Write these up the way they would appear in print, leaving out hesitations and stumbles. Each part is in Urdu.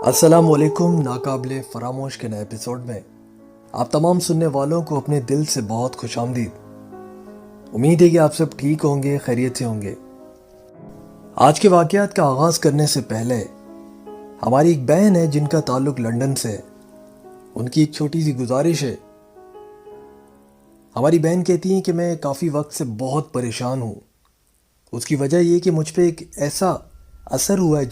السلام علیکم. ناقابل فراموش کے نئے ایپیسوڈ میں آپ تمام سننے والوں کو اپنے دل سے بہت خوش آمدید. امید ہے کہ آپ سب ٹھیک ہوں گے, خیریت سے ہوں گے. آج کے واقعات کا آغاز کرنے سے پہلے ہماری ایک بہن ہے جن کا تعلق لندن سے. ان کی ایک چھوٹی سی گزارش ہے. ہماری بہن کہتی ہیں کہ میں کافی وقت سے بہت پریشان ہوں. اس کی وجہ یہ کہ مجھ پہ ایک ایسا اثر ہوا ہے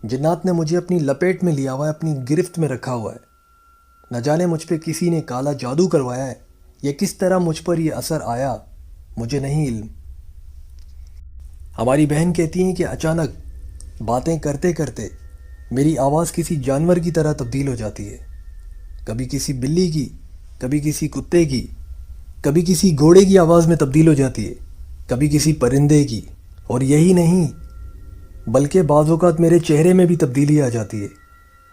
جنات نے مجھے اپنی لپیٹ میں لیا ہوا ہے, اپنی گرفت میں رکھا ہوا ہے. نہ جانے مجھ پہ کسی نے کالا جادو کروایا ہے یا کس طرح مجھ پر یہ اثر آیا, مجھے نہیں علم. ہماری بہن کہتی ہیں کہ اچانک باتیں کرتے کرتے میری آواز کسی جانور کی طرح تبدیل ہو جاتی ہے. کبھی کسی بلی کی, کبھی کسی کتے کی, کبھی کسی گھوڑے کی آواز میں تبدیل ہو جاتی ہے, کبھی کسی پرندے کی. اور یہی نہیں بلکہ بعض اوقات میرے چہرے میں بھی تبدیلی آ جاتی ہے.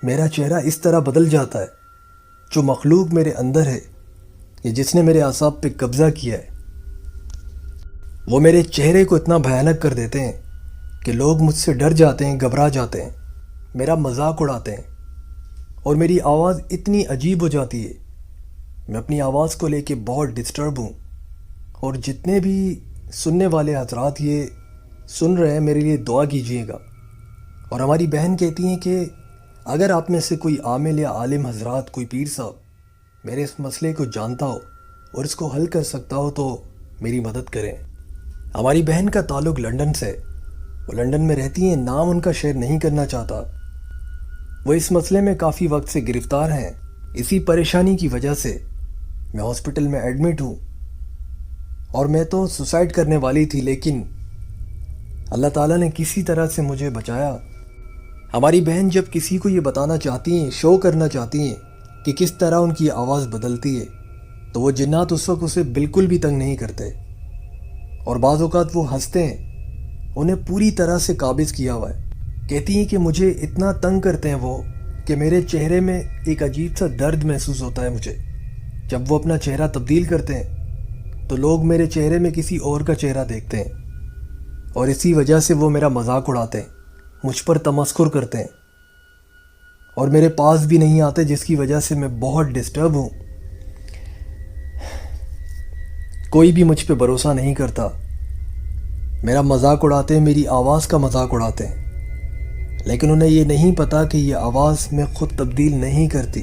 میرا چہرہ اس طرح بدل جاتا ہے. جو مخلوق میرے اندر ہے یا جس نے میرے اعصاب پہ قبضہ کیا ہے, وہ میرے چہرے کو اتنا بھیانک کر دیتے ہیں کہ لوگ مجھ سے ڈر جاتے ہیں, گھبرا جاتے ہیں, میرا مذاق اڑاتے ہیں. اور میری آواز اتنی عجیب ہو جاتی ہے, میں اپنی آواز کو لے کے بہت ڈسٹرب ہوں. اور جتنے بھی سننے والے حضرات یہ سن رہے ہیں, میرے لیے دعا کیجیے گا. اور ہماری بہن کہتی ہیں کہ اگر آپ میں سے کوئی عامل یا عالم حضرات, کوئی پیر صاحب میرے اس مسئلے کو جانتا ہو اور اس کو حل کر سکتا ہو تو میری مدد کریں. ہماری بہن کا تعلق لندن سے. وہ لندن میں رہتی ہیں, نام ان کا شیئر نہیں کرنا چاہتا. وہ اس مسئلے میں کافی وقت سے گرفتار ہیں. اسی پریشانی کی وجہ سے میں ہاسپٹل میں ایڈمٹ ہوں. اور میں تو سوسائڈ کرنے والی تھی, لیکن اللہ تعالیٰ نے کسی طرح سے مجھے بچایا. ہماری بہن جب کسی کو یہ بتانا چاہتی ہیں, شو کرنا چاہتی ہیں کہ کس طرح ان کی آواز بدلتی ہے, تو وہ جنات اس وقت اسے بالکل بھی تنگ نہیں کرتے. اور بعض اوقات وہ ہنستے ہیں. انہیں پوری طرح سے قابض کیا ہوا ہے. کہتی ہیں کہ مجھے اتنا تنگ کرتے ہیں وہ کہ میرے چہرے میں ایک عجیب سا درد محسوس ہوتا ہے مجھے. جب وہ اپنا چہرہ تبدیل کرتے ہیں تو لوگ میرے چہرے میں کسی اور کا چہرہ دیکھتے ہیں. اور اسی وجہ سے وہ میرا مذاق اڑاتے ہیں, مجھ پر تمسخر کرتے ہیں اور میرے پاس بھی نہیں آتے, جس کی وجہ سے میں بہت ڈسٹرب ہوں. کوئی بھی مجھ پہ بھروسہ نہیں کرتا. میرا مذاق اڑاتے ہیں, میری آواز کا مذاق اڑاتے ہیں. لیکن انہیں یہ نہیں پتا کہ یہ آواز میں خود تبدیل نہیں کرتی.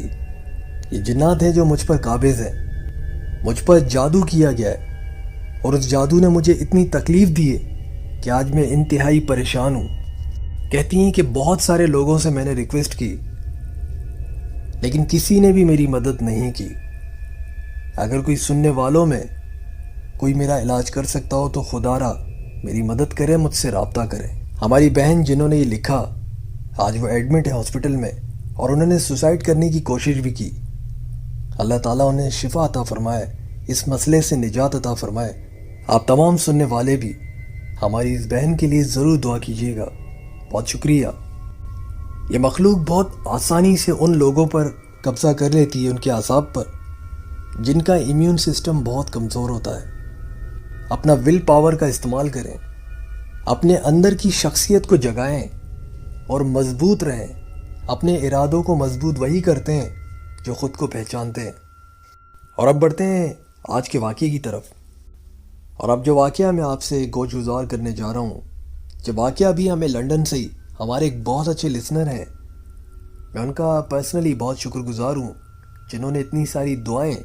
یہ جنات ہیں جو مجھ پر قابض ہیں. مجھ پر جادو کیا گیا ہے اور اس جادو نے مجھے اتنی تکلیف دی ہے کہ آج میں انتہائی پریشان ہوں. کہتی ہیں کہ بہت سارے لوگوں سے میں نے ریکویسٹ کی, لیکن کسی نے بھی میری مدد نہیں کی. اگر کوئی سننے والوں میں کوئی میرا علاج کر سکتا ہو تو خدا را میری مدد کرے, مجھ سے رابطہ کرے. ہماری بہن جنہوں نے یہ لکھا, آج وہ ایڈمٹ ہے ہاسپٹل میں اور انہوں نے سوسائڈ کرنے کی کوشش بھی کی. اللہ تعالیٰ انہیں شفا عطا فرمائے, اس مسئلے سے نجات عطا فرمائے. آپ تمام سننے والے بھی ہماری اس بہن کے لیے ضرور دعا کیجیے گا. بہت شکریہ. یہ مخلوق بہت آسانی سے ان لوگوں پر قبضہ کر لیتی ہے, ان کے اعصاب پر, جن کا امیون سسٹم بہت کمزور ہوتا ہے. اپنا ول پاور کا استعمال کریں, اپنے اندر کی شخصیت کو جگائیں اور مضبوط رہیں. اپنے ارادوں کو مضبوط وہی کرتے ہیں جو خود کو پہچانتے ہیں. اور اب بڑھتے ہیں آج کے واقعے کی طرف. اور اب جو واقعہ میں آپ سے گوش گزار کرنے جا رہا ہوں, جو واقعہ بھی ہمیں لندن سے ہی ہمارے ایک بہت اچھے لسنر ہیں, میں ان کا پرسنلی بہت شکر گزار ہوں جنہوں نے اتنی ساری دعائیں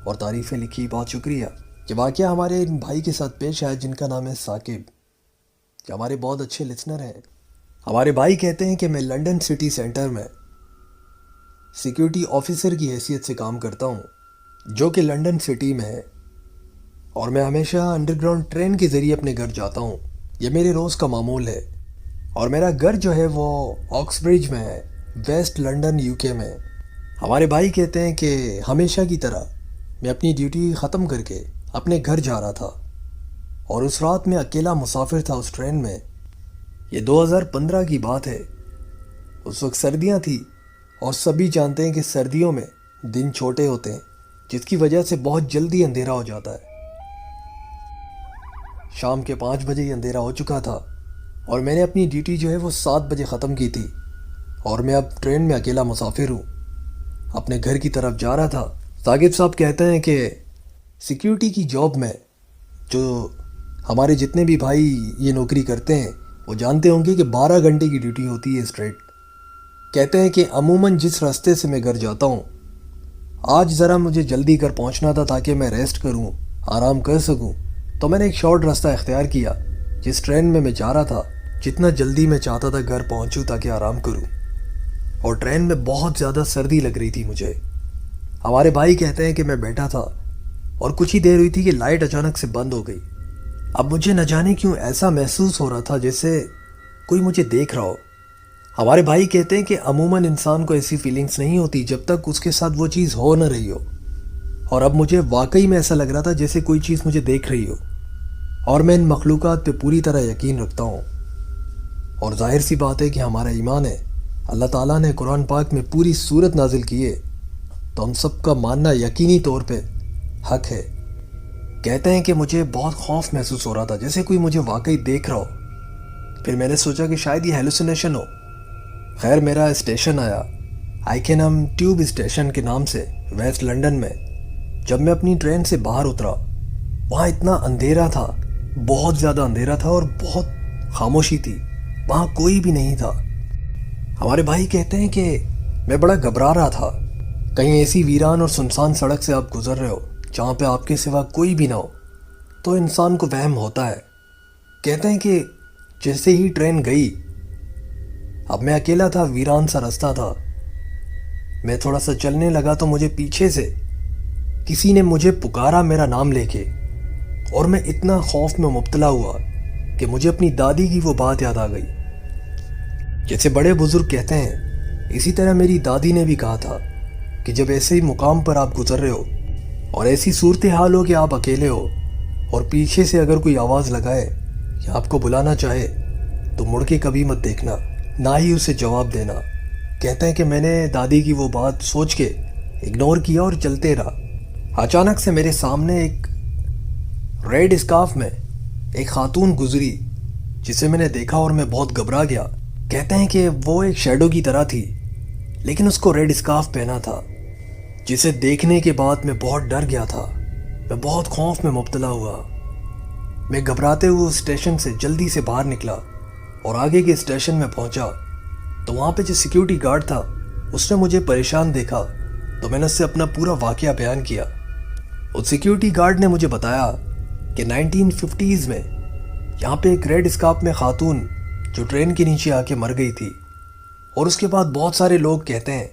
اور تعریفیں لکھی. بہت شکریہ. یہ واقعہ ہمارے ان بھائی کے ساتھ پیش آیا جن کا نام ہے ثاقب, جو ہمارے بہت اچھے لسنر ہیں. ہمارے بھائی کہتے ہیں کہ میں لندن سٹی سینٹر میں سیکیورٹی آفیسر کی حیثیت سے کام کرتا ہوں, جو کہ لندن سٹی میں ہے. اور میں ہمیشہ انڈر گراؤنڈ ٹرین کے ذریعے اپنے گھر جاتا ہوں. یہ میرے روز کا معمول ہے. اور میرا گھر جو ہے وہ آکسبرج میں ہے, ویسٹ لندن UK میں. ہمارے بھائی کہتے ہیں کہ ہمیشہ کی طرح میں اپنی ڈیوٹی ختم کر کے اپنے گھر جا رہا تھا, اور اس رات میں اکیلا مسافر تھا اس ٹرین میں. یہ 2015 کی بات ہے. اس وقت سردیاں تھیں اور سبھی جانتے ہیں کہ سردیوں میں دن چھوٹے ہوتے ہیں, جس کی وجہ سے بہت جلدی اندھیرا ہو جاتا ہے. شام کے 5 بجے ہی اندھیرا ہو چکا تھا اور میں نے اپنی ڈیوٹی جو ہے وہ 7 بجے ختم کی تھی. اور میں اب ٹرین میں اکیلا مسافر ہوں، اپنے گھر کی طرف جا رہا تھا۔ ثاقب صاحب کہتے ہیں کہ سیکیورٹی کی جاب میں جو ہمارے جتنے بھی بھائی یہ نوکری کرتے ہیں وہ جانتے ہوں گے کہ 12 گھنٹے کی ڈیوٹی ہوتی ہے اسٹریٹ۔ کہتے ہیں کہ عموماً جس راستے سے میں گھر جاتا ہوں، آج ذرا مجھے جلدی گھر پہنچنا تھا تاکہ میں ریسٹ کروں، آرام کر سکوں، تو میں نے ایک شارٹ راستہ اختیار کیا۔ جس ٹرین میں جا رہا تھا، جتنا جلدی میں چاہتا تھا گھر پہنچوں تاکہ آرام کروں، اور ٹرین میں بہت زیادہ سردی لگ رہی تھی مجھے۔ ہمارے بھائی کہتے ہیں کہ میں بیٹھا تھا اور کچھ ہی دیر ہوئی تھی کہ لائٹ اچانک سے بند ہو گئی۔ اب مجھے نہ جانے کیوں ایسا محسوس ہو رہا تھا جیسے کوئی مجھے دیکھ رہا ہو۔ ہمارے بھائی کہتے ہیں کہ عموماً انسان کو ایسی فیلنگز نہیں ہوتی جب تک اس کے ساتھ وہ چیز ہو نہ رہی ہو، اور اب مجھے واقعی میں ایسا لگ رہا تھا جیسے کوئی چیز مجھے دیکھ رہی ہو، اور میں ان مخلوقات پہ پوری طرح یقین رکھتا ہوں۔ اور ظاہر سی بات ہے کہ ہمارا ایمان ہے، اللہ تعالیٰ نے قرآن پاک میں پوری سورت نازل کی ہے، تو ہم سب کا ماننا یقینی طور پہ حق ہے۔ کہتے ہیں کہ مجھے بہت خوف محسوس ہو رہا تھا جیسے کوئی مجھے واقعی دیکھ رہا ہو۔ پھر میں نے سوچا کہ شاید یہ ہیلوسینیشن ہو۔ خیر میرا اسٹیشن آیا، آئیکنہم ٹیوب اسٹیشن کے نام سے، ویسٹ لنڈن میں۔ جب میں اپنی ٹرین سے باہر اترا، وہاں اتنا اندھیرا تھا، بہت زیادہ اندھیرا تھا، اور بہت خاموشی تھی، وہاں کوئی بھی نہیں تھا۔ ہمارے بھائی کہتے ہیں کہ میں بڑا گھبرا رہا تھا، کہیں ایسی ویران اور سنسان سڑک سے آپ گزر رہے ہو جہاں پہ آپ کے سوا کوئی بھی نہ ہو تو انسان کو وہم ہوتا ہے۔ کہتے ہیں کہ جیسے ہی ٹرین گئی، اب میں اکیلا تھا، ویران سا راستہ تھا، میں تھوڑا سا چلنے لگا تو مجھے پیچھے سے کسی نے مجھے پکارا میرا نام لے کے، اور میں اتنا خوف میں مبتلا ہوا کہ مجھے اپنی دادی کی وہ بات یاد آ گئی۔ جیسے بڑے بزرگ کہتے ہیں، اسی طرح میری دادی نے بھی کہا تھا کہ جب ایسے ہی مقام پر آپ گزر رہے ہو اور ایسی صورتحال ہو کہ آپ اکیلے ہو، اور پیچھے سے اگر کوئی آواز لگائے یا آپ کو بلانا چاہے تو مڑ کے کبھی مت دیکھنا، نہ ہی اسے جواب دینا۔ کہتے ہیں کہ میں نے دادی کی وہ بات سوچ کے اگنور کیا اور چلتے رہا۔ اچانک سے میرے سامنے ایک ریڈ اسکارف میں ایک خاتون گزری، جسے میں نے دیکھا اور میں بہت گھبرا گیا۔ کہتے ہیں کہ وہ ایک شیڈو کی طرح تھی، لیکن اس کو ریڈ اسکارف پہنا تھا، جسے دیکھنے کے بعد میں بہت ڈر گیا تھا، میں بہت خوف میں مبتلا ہوا۔ میں گھبراتے ہوئے اسٹیشن سے جلدی سے باہر نکلا اور آگے کے اسٹیشن میں پہنچا، تو وہاں پہ جو سیکیورٹی گارڈ تھا اس نے مجھے پریشان دیکھا، تو میں نے اس سے اپنا پورا واقعہ بیان کیا۔ اس سیکیورٹی گارڈ نے مجھے بتایا کہ 1950s میں یہاں پہ ایک ریڈ اسکارف میں خاتون جو ٹرین کے نیچے آ کے مر گئی تھی، اور اس کے بعد بہت سارے لوگ کہتے ہیں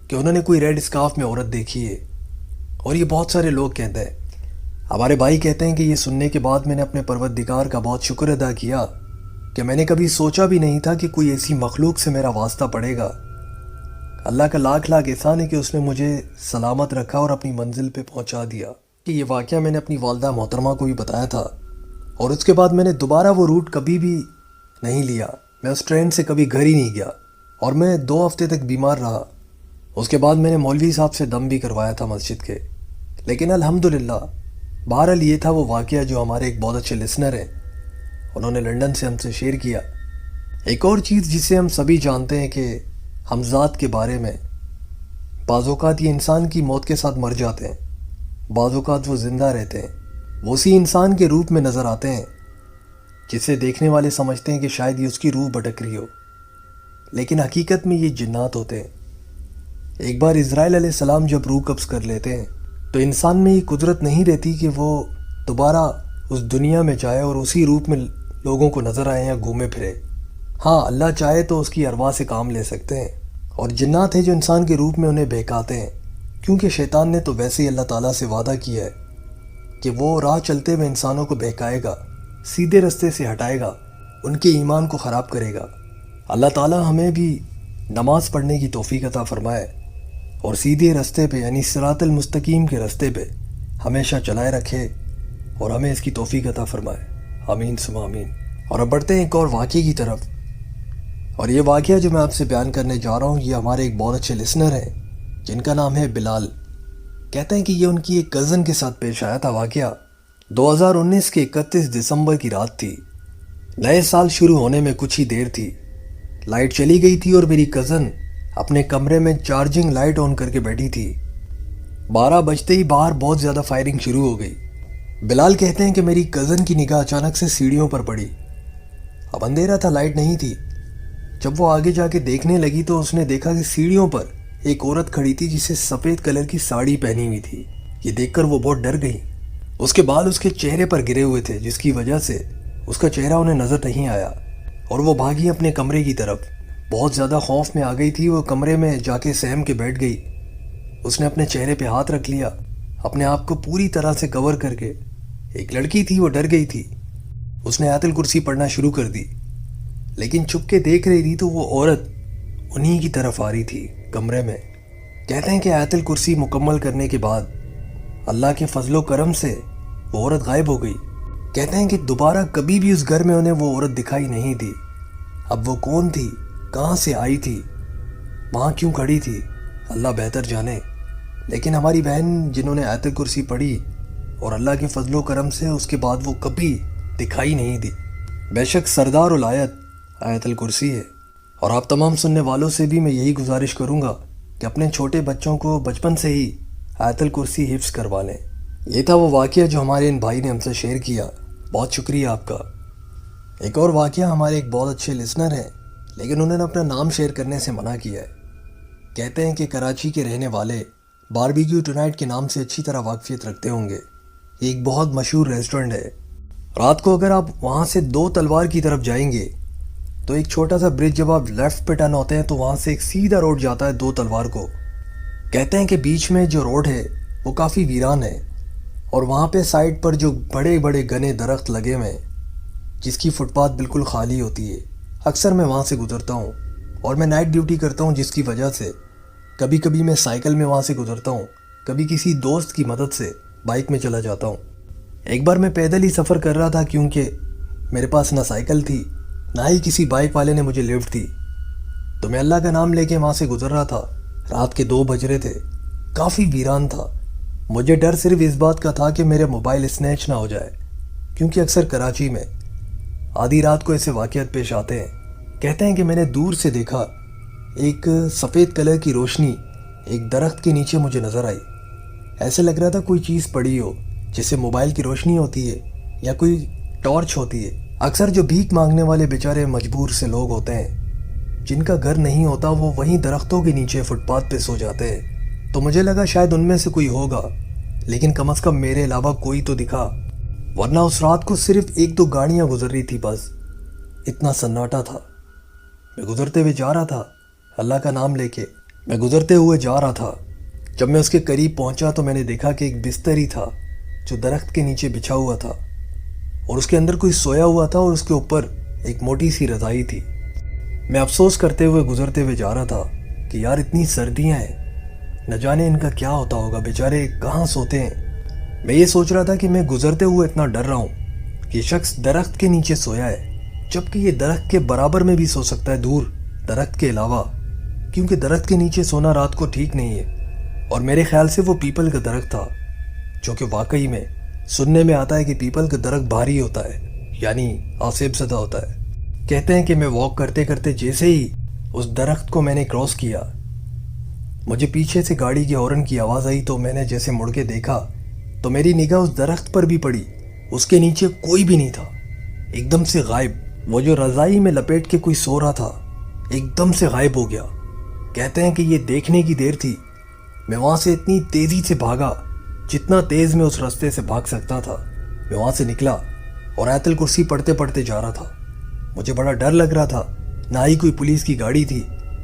کہ انہوں نے کوئی ریڈ اسکارف میں عورت دیکھی ہے، اور یہ بہت سارے لوگ کہتے ہیں۔ ہمارے بھائی کہتے ہیں کہ یہ سننے کے بعد میں نے اپنے پروردگار کا بہت شکر ادا کیا کہ میں نے کبھی سوچا بھی نہیں تھا کہ کوئی ایسی مخلوق سے میرا واسطہ پڑے گا۔ اللہ کا لاکھ لاکھ احسان ہے کہ اس نے مجھے سلامت رکھا اور اپنی منزل پہ پہنچا دیا۔ کہ یہ واقعہ میں نے اپنی والدہ محترمہ کو بھی بتایا تھا، اور اس کے بعد میں نے دوبارہ وہ روٹ کبھی بھی نہیں لیا، میں اس ٹرین سے کبھی گھر ہی نہیں گیا، اور میں 2 ہفتے تک بیمار رہا۔ اس کے بعد میں نے مولوی صاحب سے دم بھی کروایا تھا مسجد کے، لیکن الحمدللہ بہرحال یہ تھا وہ واقعہ جو ہمارے ایک بہت اچھے لسنر ہیں، انہوں نے لنڈن سے ہم سے شیئر کیا۔ ایک اور چیز جسے ہم سبھی جانتے ہیں کہ ہم ذات کے بارے میں، بعض اوقات یہ انسان کی موت کے ساتھ مر جاتے ہیں، بعض اوقات وہ زندہ رہتے ہیں، وہ اسی انسان کے روپ میں نظر آتے ہیں جسے دیکھنے والے سمجھتے ہیں کہ شاید یہ اس کی روح بھٹک رہی ہو، لیکن حقیقت میں یہ جنات ہوتے ہیں۔ ایک بار اسرائیل علیہ السلام جب روح قبض کر لیتے ہیں تو انسان میں یہ قدرت نہیں رہتی کہ وہ دوبارہ اس دنیا میں جائے اور اسی روپ میں لوگوں کو نظر آئے یا گھومے پھرے۔ ہاں اللہ چاہے تو اس کی ارواح سے کام لے سکتے ہیں، اور جنات ہیں جو انسان کے روپ میں انہیں بہکاتے ہیں، کیونکہ شیطان نے تو ویسے ہی اللہ تعالیٰ سے وعدہ کیا ہے کہ وہ راہ چلتے ہوئے انسانوں کو بہکائے گا، سیدھے رستے سے ہٹائے گا، ان کے ایمان کو خراب کرے گا۔ اللہ تعالیٰ ہمیں بھی نماز پڑھنے کی توفیق عطا فرمائے اور سیدھے رستے پہ یعنی صراط المستقیم کے رستے پہ ہمیشہ چلائے رکھے، اور ہمیں اس کی توفیق عطا فرمائے، آمین ثم آمین۔ اور اب بڑھتے ہیں ایک اور واقعے کی طرف، اور یہ واقعہ جو میں آپ سے بیان کرنے جا رہا ہوں یہ ہمارے ایک بہت اچھے لسنر ہیں جن کا نام ہے بلال۔ کہتے ہیں کہ یہ ان کی ایک کزن کے ساتھ پیش آیا تھا واقعہ۔ 2019 کے 31 دسمبر کی رات تھی، نئے سال شروع ہونے میں کچھ ہی دیر تھی۔ لائٹ چلی گئی تھی اور میری کزن اپنے کمرے میں چارجنگ لائٹ آن کر کے بیٹھی تھی۔ 12 بجتے ہی باہر بہت زیادہ فائرنگ شروع ہو گئی۔ بلال کہتے ہیں کہ میری کزن کی نگاہ اچانک سے سیڑھیوں پر پڑی۔ اب اندھیرا تھا، لائٹ نہیں تھی۔ جب وہ آگے جا کے دیکھنے لگی تو اس نے دیکھا کہ سیڑھیوں پر ایک عورت کھڑی تھی جسے سفید کلر کی ساڑی پہنی ہوئی تھی۔ یہ دیکھ کر وہ بہت ڈر گئی۔ اس کے بال اس کے چہرے پر گرے ہوئے تھے جس کی وجہ سے اس کا چہرہ انہیں نظر نہیں آیا، اور وہ بھاگی اپنے کمرے کی طرف۔ بہت زیادہ خوف میں آ گئی تھی، وہ کمرے میں جا کے سہم کے بیٹھ گئی۔ اس نے اپنے چہرے پہ ہاتھ رکھ لیا، اپنے آپ کو پوری طرح سے کور کر کے۔ ایک لڑکی تھی، وہ ڈر گئی تھی۔ اس نے آیت الکرسی پڑھنا شروع کر دی، لیکن چھپ کے دیکھ رہی تھی تو وہ عورت انہی کی طرف آ رہی تھی کمرے میں۔ کہتے ہیں کہ آیت الکرسی مکمل کرنے کے بعد اللہ کے فضل و کرم سے وہ عورت غائب ہو گئی۔ کہتے ہیں کہ دوبارہ کبھی بھی اس گھر میں انہیں وہ عورت دکھائی نہیں دی۔ اب وہ کون تھی، کہاں سے آئی تھی، وہاں کیوں کھڑی تھی، اللہ بہتر جانے۔ لیکن ہماری بہن جنہوں نے آیت الکرسی پڑھی اور اللہ کے فضل و کرم سے اس کے بعد وہ کبھی دکھائی نہیں دی۔ بے شک سردار الآیت آیت الکرسی ہے، اور آپ تمام سننے والوں سے بھی میں یہی گزارش کروں گا کہ اپنے چھوٹے بچوں کو بچپن سے ہی آیت الکرسی حفظ کروا لیں۔ یہ تھا وہ واقعہ جو ہمارے ان بھائی نے ہم سے شیئر کیا، بہت شکریہ آپ کا۔ ایک اور واقعہ، ہمارے ایک بہت اچھے لسنر ہیں لیکن انہوں نے اپنا نام شیئر کرنے سے منع کیا ہے۔ کہتے ہیں کہ کراچی کے رہنے والے باربیکیو ٹونائٹ کے نام سے اچھی طرح واقفیت رکھتے ہوں گے۔ یہ ایک بہت مشہور ریسٹورنٹ ہے۔ رات کو اگر آپ وہاں سے 2 تلوار کی طرف جائیں گے تو ایک چھوٹا سا برج، جب آپ لیفٹ پہ ٹرن ہوتے ہیں تو وہاں سے ایک سیدھا روڈ جاتا ہے 2 تلوار کو۔ کہتے ہیں کہ بیچ میں جو روڈ ہے وہ کافی ویران ہے، اور وہاں پہ سائڈ پر جو بڑے بڑے گھنے درخت لگے ہوئے ہیں جس کی فٹ پاتھ بالکل خالی ہوتی ہے۔ اکثر میں وہاں سے گزرتا ہوں، اور میں نائٹ ڈیوٹی کرتا ہوں جس کی وجہ سے کبھی کبھی میں سائیکل میں وہاں سے گزرتا ہوں، کبھی کسی دوست کی مدد سے بائک میں چلا جاتا ہوں۔ ایک بار میں پیدل ہی سفر کر رہا تھا کیونکہ میرے پاس نہ سائیکل تھی نہ ہی کسی بائک والے نے مجھے لفٹ دی، تو میں اللہ کا نام لے کے وہاں سے گزر رہا تھا۔ رات کے 2 بج رہے تھے، کافی ویران تھا۔ مجھے ڈر صرف اس بات کا تھا کہ میرے موبائل اسنیچ نہ ہو جائے، کیونکہ اکثر کراچی میں آدھی رات کو ایسے واقعات پیش آتے ہیں۔ کہتے ہیں کہ میں نے دور سے دیکھا ایک سفید کلر کی روشنی ایک درخت کے نیچے مجھے نظر آئی۔ ایسے لگ رہا تھا کوئی چیز پڑی ہو، جیسے موبائل کی روشنی ہوتی ہے یا کوئی ٹارچ ہوتی ہے۔ اکثر جو بھیک مانگنے والے بیچارے مجبور سے لوگ ہوتے ہیں جن کا گھر نہیں ہوتا، وہ وہیں درختوں کے نیچے فٹ پاتھ پہ سو جاتے ہیں، تو مجھے لگا شاید ان میں سے کوئی ہوگا، لیکن کم از کم میرے علاوہ کوئی تو دکھا، ورنہ اس رات کو صرف 1-2 گاڑیاں گزر رہی تھی بس۔ اتنا سناٹا تھا۔ میں گزرتے ہوئے جا رہا تھا، اللہ کا نام لے کے میں گزرتے ہوئے جا رہا تھا۔ جب میں اس کے قریب پہنچا تو میں نے دیکھا کہ ایک بستر ہی تھا جو درخت کے نیچے بچھا ہوا تھا، اور اس کے اندر کوئی سویا ہوا تھا، اور اس کے اوپر ایک موٹی سی رضائی تھی۔ میں افسوس کرتے ہوئے گزرتے ہوئے جا رہا تھا کہ یار اتنی سردیاں ہیں، نہ جانے ان کا کیا ہوتا ہوگا، بیچارے کہاں سوتے ہیں۔ میں یہ سوچ رہا تھا کہ میں گزرتے ہوئے اتنا ڈر رہا ہوں کہ شخص درخت کے نیچے سویا ہے، جبکہ یہ درخت کے برابر میں بھی سو سکتا ہے، دور درخت کے علاوہ، کیونکہ درخت کے نیچے سونا رات کو ٹھیک نہیں ہے۔ اور میرے خیال سے وہ پیپل کا درخت تھا، جو کہ واقعی میں سننے میں آتا ہے کہ پیپل کا درخت بھاری ہوتا ہے، یعنی آسیب زدہ ہوتا ہے۔ کہتے ہیں کہ میں واک کرتے کرتے جیسے ہی اس درخت کو میں نے کراس کیا، مجھے پیچھے سے گاڑی کے ہارن کی آواز آئی، تو میں نے جیسے مڑ کے دیکھا تو میری نگاہ اس درخت پر بھی پڑی۔ اس کے نیچے کوئی بھی نہیں تھا، ایک دم سے غائب۔ وہ جو رضائی میں لپیٹ کے کوئی سو رہا تھا ایک دم سے غائب ہو گیا۔ کہتے ہیں کہ یہ دیکھنے کی دیر تھی، میں وہاں سے اتنی تیزی سے بھاگا جتنا تیز میں اس راستے سے بھاگ سکتا تھا۔ میں وہاں سے نکلا اور آیت الکرسی پڑھتے پڑھتے جا رہا تھا۔ مجھے بڑا ڈر لگ رہا تھا، نہ ہی کوئی پولیس کی گاڑی تھی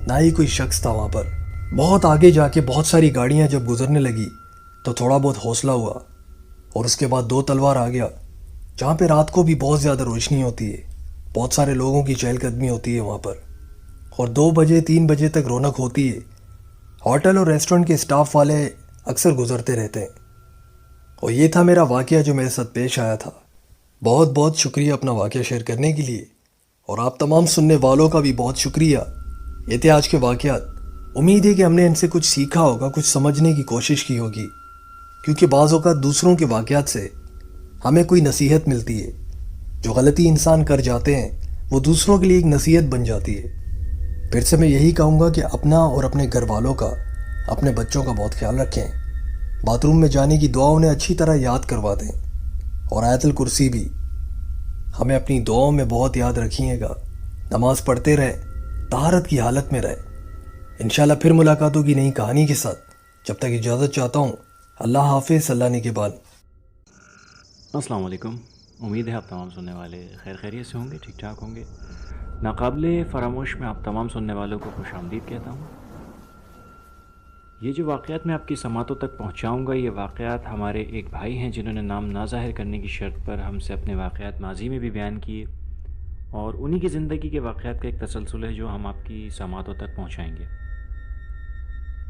نہ ہی کوئی شخص تھا وہاں پر۔ بہت آگے جا کے بہت ساری گاڑیاں جب گزرنے لگی تو تھوڑا بہت حوصلہ ہوا، اور اس کے بعد 2 تلوار آ گیا، جہاں پہ رات کو بھی بہت زیادہ روشنی ہوتی ہے، بہت سارے لوگوں کی چہل قدمی ہوتی ہے وہاں پر، اور 2 بجے 3 بجے تک رونق ہوتی ہے۔ ہوٹل اور ریسٹورنٹ کے سٹاف والے اکثر گزرتے رہتے ہیں۔ اور یہ تھا میرا واقعہ جو میرے ساتھ پیش آیا تھا۔ بہت بہت شکریہ اپنا واقعہ شیئر کرنے کے لیے، اور آپ تمام سننے والوں کا بھی بہت شکریہ۔ یہ تھے آج کے واقعات۔ امید ہے کہ ہم نے ان سے کچھ سیکھا ہوگا، کچھ سمجھنے کی کوشش کی ہوگی، کیونکہ بعض اوقات دوسروں کے واقعات سے ہمیں کوئی نصیحت ملتی ہے۔ جو غلطی انسان کر جاتے ہیں وہ دوسروں کے لیے ایک نصیحت بن جاتی ہے۔ پھر سے میں یہی کہوں گا کہ اپنا اور اپنے گھر والوں کا، اپنے بچوں کا بہت خیال رکھیں۔ باتھ روم میں جانے کی دعا انہیں اچھی طرح یاد کروا دیں، اور آیت الکرسی بھی ہمیں اپنی دعاؤں میں بہت یاد رکھیے گا۔ نماز پڑھتے رہیں، طہارت کی حالت میں رہیں۔ انشاءاللہ پھر ملاقات ہوگی نئی کہانی کے ساتھ۔ جب تک اجازت چاہتا ہوں، اللہ حافظ، اللہ نگہبان۔ السلام علیکم، امید ہے آپ تمام سننے والے خیر خیریت سے ہوں گے، ٹھیک ٹھاک ہوں گے۔ ناقابل فراموش میں آپ تمام سننے والوں کو خوش آمدید کہتا ہوں۔ یہ جو واقعات میں آپ کی سماعتوں تک پہنچاؤں گا، یہ واقعات ہمارے ایک بھائی ہیں جنہوں نے نام نہ ظاہر کرنے کی شرط پر ہم سے اپنے واقعات ماضی میں بھی بیان کیے، اور انہی کی زندگی کے واقعات کا ایک تسلسل ہے جو ہم آپ کی سماعتوں تک پہنچائیں گے۔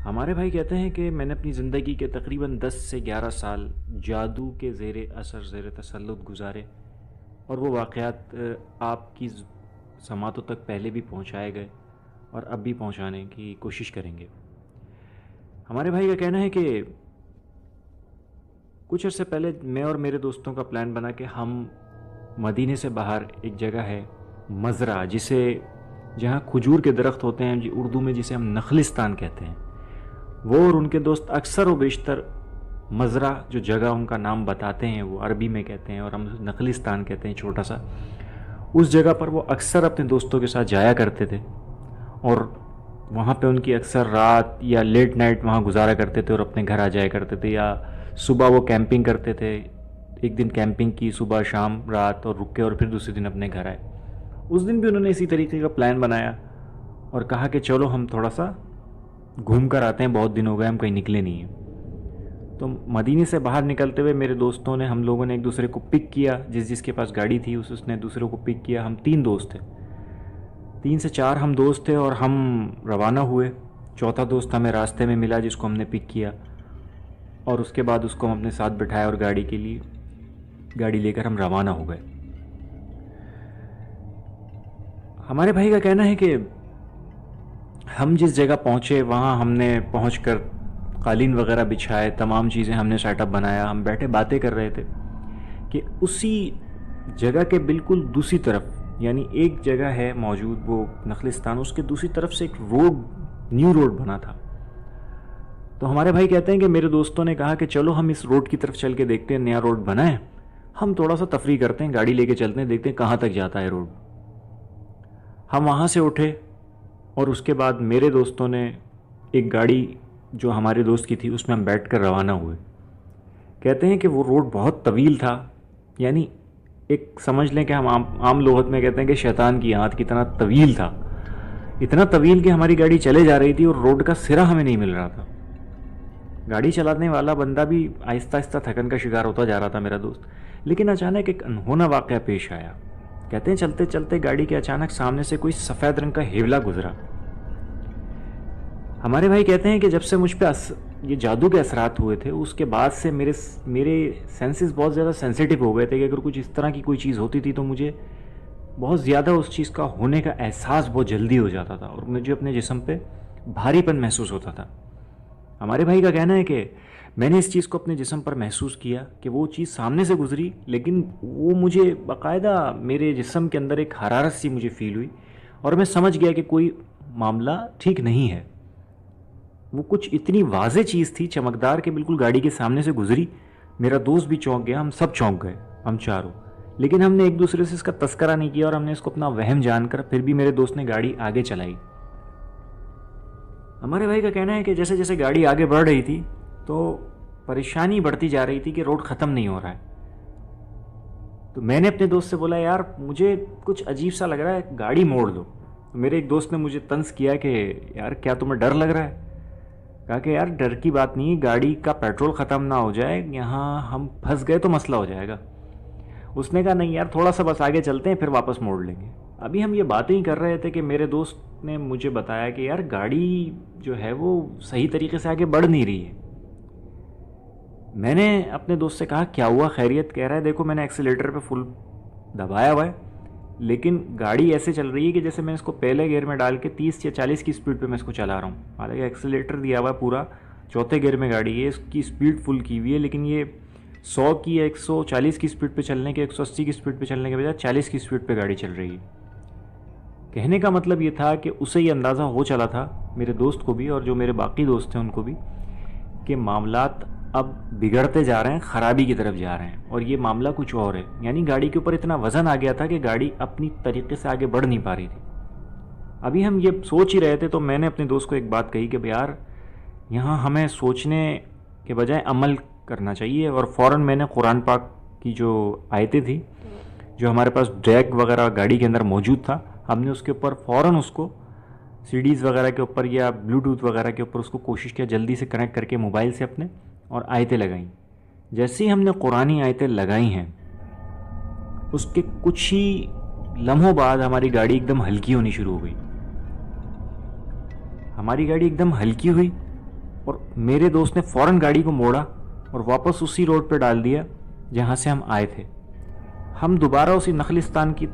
ہمارے بھائی کہتے ہیں کہ میں نے اپنی زندگی کے تقریباً 10 سے 11 سال جادو کے زیر اثر، زیر تسلط گزارے، اور وہ واقعات آپ کی سماعتوں تک پہلے بھی پہنچائے گئے اور اب بھی پہنچانے کی کوشش کریں گے۔ ہمارے بھائی کا کہنا ہے کہ کچھ عرصے پہلے میں اور میرے دوستوں کا پلان بنا کہ ہم مدینے سے باہر ایک جگہ ہے مزرعہ، جہاں کھجور کے درخت ہوتے ہیں، اردو میں جسے ہم نخلستان کہتے ہیں، وہ اور ان کے دوست اکثر و بیشتر مزرعہ جو جگہ ان کا نام بتاتے ہیں وہ عربی میں کہتے ہیں اور ہم نخلستان کہتے ہیں، چھوٹا سا، اس جگہ پر وہ اکثر اپنے دوستوں کے ساتھ جایا کرتے تھے، اور وہاں پہ ان کی اکثر رات یا لیٹ نائٹ وہاں گزارا کرتے تھے اور اپنے گھر آ جایا کرتے تھے، یا صبح وہ کیمپنگ کرتے تھے، ایک دن کیمپنگ کی صبح شام رات اور رکے، اور پھر دوسرے دن اپنے گھر آئے۔ اس دن بھی انہوں نے اسی طریقے کا پلان بنایا اور کہا کہ چلو ہم تھوڑا سا گھوم کر آتے ہیں، بہت دن ہو گئے ہم کہیں نکلے نہیں ہیں۔ تو مدینے سے باہر نکلتے ہوئے میرے دوستوں نے، ہم لوگوں نے ایک دوسرے کو پک کیا، جس کے پاس گاڑی تھی اس نے دوسرے کو پک کیا۔ ہم 3 دوست تھے، 3 سے 4 ہم دوست تھے، اور ہم روانہ ہوئے۔ چوتھا دوست ہمیں راستے میں ملا جس کو ہم نے پک کیا، اور اس کے بعد اس کو ہم اپنے ساتھ بٹھایا اور گاڑی لے کر ہم روانہ ہو گئے۔ ہمارے بھائی کا کہنا ہے کہ ہم جس جگہ پہنچے وہاں ہم نے پہنچ کر قالین وغیرہ بچھائے، تمام چیزیں ہم نے سیٹ اپ بنایا، ہم بیٹھے باتیں کر رہے تھے کہ اسی جگہ کے بالکل دوسری طرف، یعنی ایک جگہ ہے موجود وہ نخلستان، اس کے دوسری طرف سے ایک نیو روڈ بنا تھا۔ تو ہمارے بھائی کہتے ہیں کہ میرے دوستوں نے کہا کہ چلو ہم اس روڈ کی طرف چل کے دیکھتے ہیں، نیا روڈ بنا ہے، ہم تھوڑا سا تفریح کرتے ہیں، گاڑی لے کے چلتے ہیں، دیکھتے ہیں کہاں تک جاتا ہے روڈ۔ ہم وہاں سے اٹھے، اور اس کے بعد میرے دوستوں نے ایک گاڑی جو ہمارے دوست کی تھی اس میں ہم بیٹھ کر روانہ ہوئے۔ کہتے ہیں کہ وہ روڈ بہت طویل تھا، یعنی ایک سمجھ لیں کہ ہم عام لغت میں کہتے ہیں کہ شیطان کی آنت کی طرح طویل تھا، اتنا طویل کہ ہماری گاڑی چلے جا رہی تھی اور روڈ کا سرا ہمیں نہیں مل رہا تھا۔ گاڑی چلانے والا بندہ بھی آہستہ آہستہ تھکن کا شکار ہوتا جا رہا تھا، میرا دوست، لیکن اچانک ایک انہونا واقعہ پیش آیا۔ کہتے ہیں چلتے چلتے گاڑی کے اچانک سامنے سے کوئی سفید رنگ کا ہیولا گزرا۔ ہمارے بھائی کہتے ہیں کہ جب سے مجھ پہ یہ جادو کے اثرات ہوئے تھے، اس کے بعد سے میرے سینسز بہت زیادہ سینسیٹیو ہو گئے تھے کہ اگر کچھ اس طرح کی کوئی چیز ہوتی تھی تو مجھے بہت زیادہ اس چیز کا ہونے کا احساس بہت جلدی ہو جاتا تھا، اور مجھے اپنے جسم پہ بھاری پن محسوس ہوتا تھا۔ ہمارے بھائی کا کہنا ہے کہ میں نے اس چیز کو اپنے جسم پر محسوس کیا کہ وہ چیز سامنے سے گزری، لیکن وہ مجھے باقاعدہ میرے جسم کے اندر ایک حرارت سی مجھے فیل ہوئی، اور میں سمجھ گیا کہ کوئی معاملہ ٹھیک نہیں ہے۔ وہ کچھ اتنی واضح چیز تھی، چمکدار، کہ بالکل گاڑی کے سامنے سے گزری۔ میرا دوست بھی چونک گیا، ہم سب چونک گئے، ہم چاروں، لیکن ہم نے ایک دوسرے سے اس کا تذکرہ نہیں کیا، اور ہم نے اس کو اپنا وہم جان کر پھر بھی میرے دوست نے گاڑی آگے چلائی۔ ہمارے بھائی کا کہنا ہے کہ جیسے جیسے گاڑی آگے بڑھ رہی تھی تو پریشانی بڑھتی جا رہی تھی کہ روڈ ختم نہیں ہو رہا ہے۔ تو میں نے اپنے دوست سے بولا، یار مجھے کچھ عجیب سا لگ رہا ہے، گاڑی موڑ دو۔ تو میرے ایک دوست نے مجھے طنز کیا کہ یار کیا تمہیں ڈر لگ رہا ہے؟ کہا کہ یار ڈر کی بات نہیں، گاڑی کا پیٹرول ختم نہ ہو جائے، یہاں ہم پھنس گئے تو مسئلہ ہو جائے گا۔ اس نے کہا نہیں یار، تھوڑا سا بس آگے چلتے ہیں، پھر واپس موڑ لیں گے۔ ابھی ہم یہ باتیں ہی کر رہے تھے کہ میرے دوست نے مجھے بتایا کہ یار گاڑی جو ہے وہ صحیح طریقے سے آگے بڑھ نہیں رہی ہے۔ میں نے اپنے دوست سے کہا کیا ہوا، خیریت؟ کہہ رہا ہے دیکھو میں نے ایکسیلیٹر پہ فل دبایا ہوا ہے، لیکن گاڑی ایسے چل رہی ہے کہ جیسے میں اس کو پہلے گیئر میں ڈال کے 30 یا 40 کی سپیڈ پہ میں اس کو چلا رہا ہوں، حالانکہ ایکسیلیٹر دیا ہوا ہے پورا، چوتھے گیئر میں گاڑی ہے، اس کی سپیڈ فل کی ہوئی ہے، لیکن یہ 100 کی 140 کی سپیڈ پہ چلنے کے، 180 کی سپیڈ پہ چلنے کے بجائے 40 کی سپیڈ پہ گاڑی چل رہی ہے۔ کہنے کا مطلب یہ تھا کہ اسے یہ اندازہ ہو چلا تھا، میرے دوست کو بھی اور جو میرے باقی دوست تھے ان کو بھی، کہ معاملات اب بگڑتے جا رہے ہیں، خرابی کی طرف جا رہے ہیں، اور یہ معاملہ کچھ اور ہے. یعنی گاڑی کے اوپر اتنا وزن آ گیا تھا کہ گاڑی اپنی طریقے سے آگے بڑھ نہیں پا رہی تھی. ابھی ہم یہ سوچ ہی رہے تھے تو میں نے اپنے دوست کو ایک بات کہی کہ یار یہاں ہمیں سوچنے کے بجائے عمل کرنا چاہیے. اور فوراً میں نے قرآن پاک کی جو آیتیں تھیں جو ہمارے پاس ڈیک وغیرہ گاڑی کے اندر موجود تھا، ہم نے اس کے اوپر فوراً اس کو سی ڈیز وغیرہ کے اوپر یا بلوٹوتھ وغیرہ کے اوپر اس کو کوشش کیا جلدی سے کنیکٹ کر کے موبائل سے اپنے، اور آیتیں لگائیں. جیسے ہی ہم نے قرآنی آیتیں لگائی ہیں اس کے کچھ ہی لمحوں بعد ہماری گاڑی ایک دم ہلکی ہونی شروع ہو گئی. ہماری گاڑی ایک دم ہلکی ہوئی اور میرے دوست نے فوراً گاڑی کو موڑا اور واپس اسی روڈ پہ ڈال دیا جہاں سے ہم آئے تھے. ہم دوبارہ اسی نخلستان کی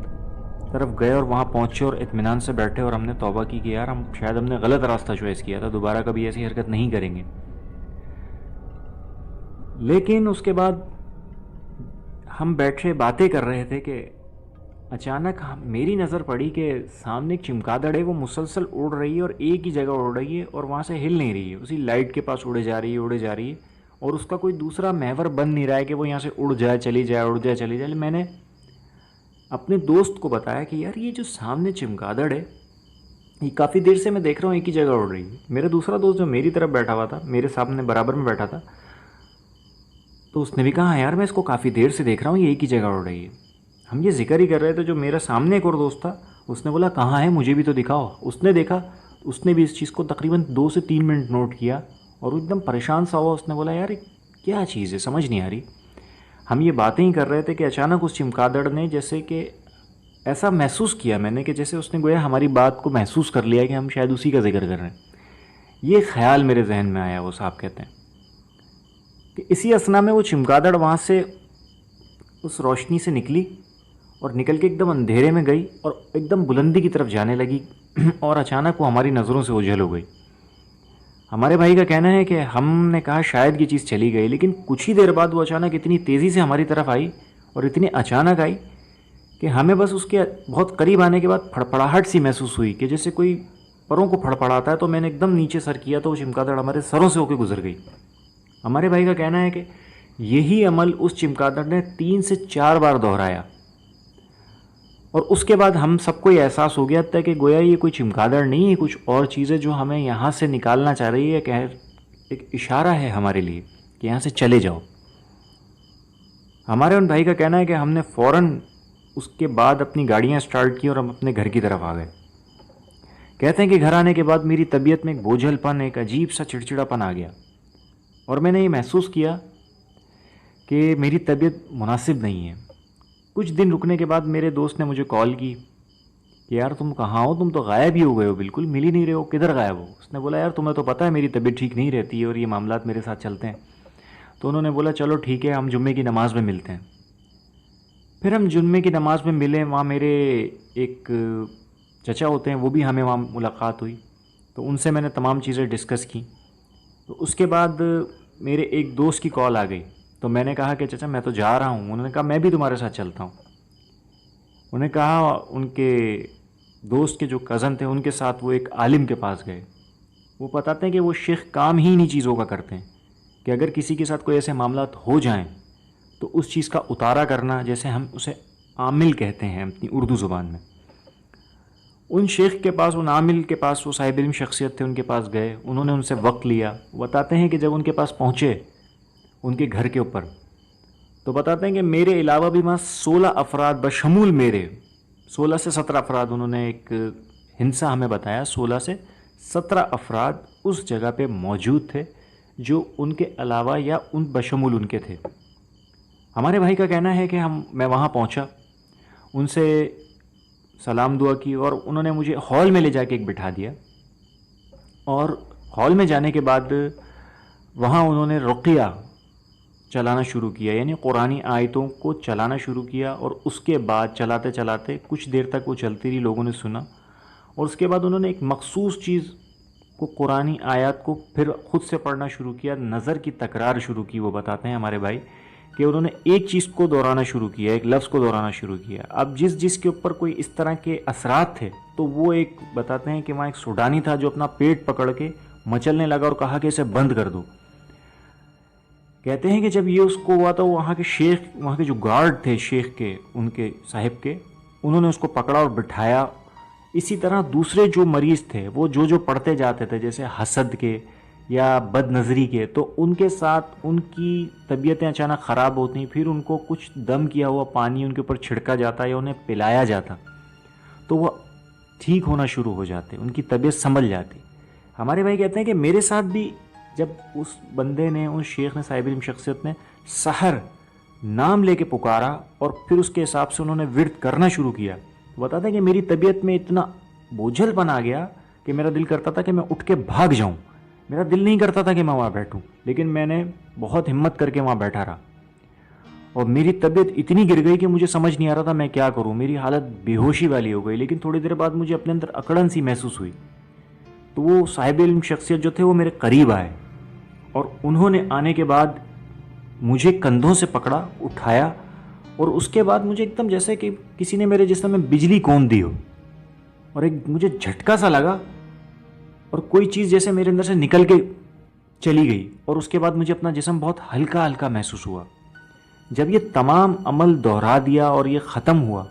طرف گئے اور وہاں پہنچے اور اطمینان سے بیٹھے اور ہم نے توبہ کی کہ یار شاید ہم نے غلط راستہ چوائس کیا تھا، دوبارہ کبھی ایسی حرکت نہیں کریں گے. لیکن اس کے بعد ہم بیٹھے باتیں کر رہے تھے کہ اچانک میری نظر پڑی کہ سامنے ایک چمگادڑ ہے، وہ مسلسل اڑ رہی ہے اور ایک ہی جگہ اڑ رہی ہے اور وہاں سے ہل نہیں رہی ہے، اسی لائٹ کے پاس اڑے جا رہی ہے اور اس کا کوئی دوسرا محور بن نہیں رہا ہے کہ وہ یہاں سے اڑ جائے چلی جائے. میں نے اپنے دوست کو بتایا کہ یار یہ جو سامنے چمگادڑ ہے یہ کافی دیر سے میں دیکھ رہا ہوں ایک ہی جگہ اڑ رہی ہے. میرا دوسرا دوست جو میری طرف بیٹھا ہوا تھا، میرے سامنے برابر میں بیٹھا تھا، تو اس نے بھی کہا یار میں اس کو کافی دیر سے دیکھ رہا ہوں یہ ایک ہی جگہ اڑ رہی ہے. ہم یہ ذکر ہی کر رہے تھے، جو میرا سامنے ایک اور دوست تھا اس نے بولا کہاں ہے، مجھے بھی تو دکھاؤ. اس نے دیکھا، اس نے بھی اس چیز کو تقریباً 2 سے 3 منٹ نوٹ کیا اور وہ ایک دم پریشان سا ہوا. اس نے بولا یار کیا چیز ہے، سمجھ نہیں آ رہی. ہم یہ باتیں ہی کر رہے تھے کہ اچانک اس چمگادڑ نے جیسے کہ ایسا محسوس کیا میں نے کہ جیسے اس نے گویا ہماری بات کو محسوس کر لیا کہ ہم شاید اسی کا ذکر کر رہے ہیں. یہ خیال میرے ذہن میں آیا. وہ صاحب کہتے ہیں کہ اسی اثنا میں وہ چمگادڑ وہاں سے اس روشنی سے نکلی اور نکل کے ایک دم اندھیرے میں گئی اور ایک دم بلندی کی طرف جانے لگی اور اچانک وہ ہماری نظروں سے اوجھل ہو گئی. ہمارے بھائی کا کہنا ہے کہ ہم نے کہا شاید یہ چیز چلی گئی، لیکن کچھ ہی دیر بعد وہ اچانک اتنی تیزی سے ہماری طرف آئی اور اتنی اچانک آئی کہ ہمیں بس اس کے بہت قریب آنے کے بعد پھڑپڑاہٹ سی محسوس ہوئی کہ جیسے کوئی پروں کو پھڑپڑاتا ہے. تو میں نے ایک دم نیچے سر کیا تو وہ چمگادڑ ہمارے سروں سے ہو کے گزر گئی. ہمارے بھائی کا کہنا ہے کہ یہی عمل اس چمگادڑ نے 3 سے 4 بار دہرایا اور اس کے بعد ہم سب کو یہ احساس ہو گیا تھا کہ گویا یہ کوئی چمگادڑ نہیں ہے، کچھ اور چیز ہے جو ہمیں یہاں سے نکالنا چاہ رہی ہے، کہ ایک اشارہ ہے ہمارے لیے کہ یہاں سے چلے جاؤ. ہمارے ان بھائی کا کہنا ہے کہ ہم نے فوراً اس کے بعد اپنی گاڑیاں سٹارٹ کی اور ہم اپنے گھر کی طرف آ گئے. کہتے ہیں کہ گھر آنے کے بعد میری طبیعت میں ایک بوجھل پن، ایک عجیب سا چڑچڑا پن آ گیا اور میں نے یہ محسوس کیا کہ میری طبیعت مناسب نہیں ہے. کچھ دن رکنے کے بعد میرے دوست نے مجھے کال کی کہ یار تم کہاں ہو، تم تو غائب ہی ہو گئے ہو، بالکل مل ہی نہیں رہے ہو، کدھر غائب ہو. اس نے بولا یار تمہیں تو پتہ ہے میری طبیعت ٹھیک نہیں رہتی ہے اور یہ معاملات میرے ساتھ چلتے ہیں. تو انہوں نے بولا چلو ٹھیک ہے ہم جمعے کی نماز میں ملتے ہیں. پھر ہم جمعے کی نماز میں ملے. وہاں میرے ایک چچا ہوتے ہیں، وہ بھی ہمیں وہاں ملاقات ہوئی تو ان سے میں نے تمام چیزیں ڈسکس کی. تو اس کے بعد میرے ایک دوست کی کال آ گئی تو میں نے کہا کہ چچا میں تو جا رہا ہوں. انہوں نے کہا میں بھی تمہارے ساتھ چلتا ہوں. انہوں نے کہا ان کے دوست کے جو کزن تھے ان کے ساتھ وہ ایک عالم کے پاس گئے. وہ بتاتے ہیں کہ وہ شیخ کام ہی انہی چیزوں کا کرتے ہیں کہ اگر کسی کے ساتھ کوئی ایسے معاملات ہو جائیں تو اس چیز کا اتارا کرنا، جیسے ہم اسے عامل کہتے ہیں اپنی اردو زبان میں. ان شیخ کے پاس، ان عامل کے پاس، وہ صاحب علم شخصیت تھے، ان کے پاس گئے. انہوں نے ان سے وقت لیا. بتاتے ہیں کہ جب ان کے پاس پہنچے ان کے گھر کے اوپر تو بتاتے ہیں کہ میرے علاوہ بھی وہاں 16 افراد بشمول میرے 16 سے 17 افراد، انہوں نے ایک ہنسا ہمیں بتایا، 16 سے 17 افراد اس جگہ پہ موجود تھے جو ان کے علاوہ یا ان بشمول ان کے تھے. ہمارے بھائی کا کہنا ہے کہ میں وہاں پہنچا، ان سے سلام دعا کی اور انہوں نے مجھے ہال میں لے جا کے ایک بٹھا دیا. اور ہال میں جانے کے بعد وہاں انہوں نے رقیہ چلانا شروع کیا، یعنی قرآنی آیتوں کو چلانا شروع کیا. اور اس کے بعد چلاتے چلاتے کچھ دیر تک وہ چلتی رہی، لوگوں نے سنا. اور اس کے بعد انہوں نے ایک مخصوص چیز کو، قرآنی آیات کو پھر خود سے پڑھنا شروع کیا، نظر کی تکرار شروع کی. وہ بتاتے ہیں ہمارے بھائی کہ انہوں نے ایک چیز کو دہرانا شروع کیا, ایک لفظ کو دہرانا شروع کیا. اب جس کے اوپر کوئی اس طرح کے اثرات تھے تو وہ ایک بتاتے ہیں کہ وہاں ایک سوڈانی تھا جو اپنا پیٹ پکڑ کے مچلنے لگا اور کہا کہ اسے بند کر دو. کہتے ہیں کہ جب یہ اس کو ہوا تو وہاں کے شیخ, وہاں کے جو گارڈ تھے شیخ کے, ان کے صاحب کے, انہوں نے اس کو پکڑا اور بٹھایا. اسی طرح دوسرے جو مریض تھے وہ جو پڑھتے جاتے تھے جیسے حسد کے یا بد نظری کے, تو ان کے ساتھ ان کی طبیعتیں اچانک خراب ہوتی, پھر ان کو کچھ دم کیا ہوا پانی ان کے اوپر چھڑکا جاتا یا انہیں پلایا جاتا تو وہ ٹھیک ہونا شروع ہو جاتے, ان کی طبیعت سنبھل جاتی. ہمارے بھائی کہتے ہیں کہ میرے ساتھ بھی جب اس بندے نے, اس شیخ نے, صاحب علم شخصیت نے سحر نام لے کے پکارا اور پھر اس کے حساب سے انہوں نے ورد کرنا شروع کیا, بتاتے ہیں کہ میری طبیعت میں اتنا بوجھل بن آ گیا کہ میرا دل کرتا تھا کہ میں اٹھ کے بھاگ جاؤں. میرا دل نہیں کرتا تھا کہ میں وہاں بیٹھوں, لیکن میں نے بہت ہمت کر کے وہاں بیٹھا رہا. اور میری طبیعت اتنی گر گئی کہ مجھے سمجھ نہیں آ رہا تھا میں کیا کروں. میری حالت بے ہوشی والی ہو گئی, لیکن تھوڑی دیر بعد مجھے اپنے اندر اکڑن سی محسوس ہوئی. تو وہ صاحب علم شخصیت جو تھے وہ میرے قریب آئے اور انہوں نے آنے کے بعد مجھے کندھوں سے پکڑا, اٹھایا, اور اس کے بعد مجھے ایک دم جیسے کہ کسی نے میرے جسم میں بجلی کون دی ہو, اور ایک مجھے جھٹکا سا لگا اور کوئی چیز جیسے میرے اندر سے نکل کے چلی گئی, اور اس کے بعد مجھے اپنا جسم بہت ہلکا ہلکا محسوس ہوا. جب یہ تمام عمل دہرا دیا اور یہ ختم ہوا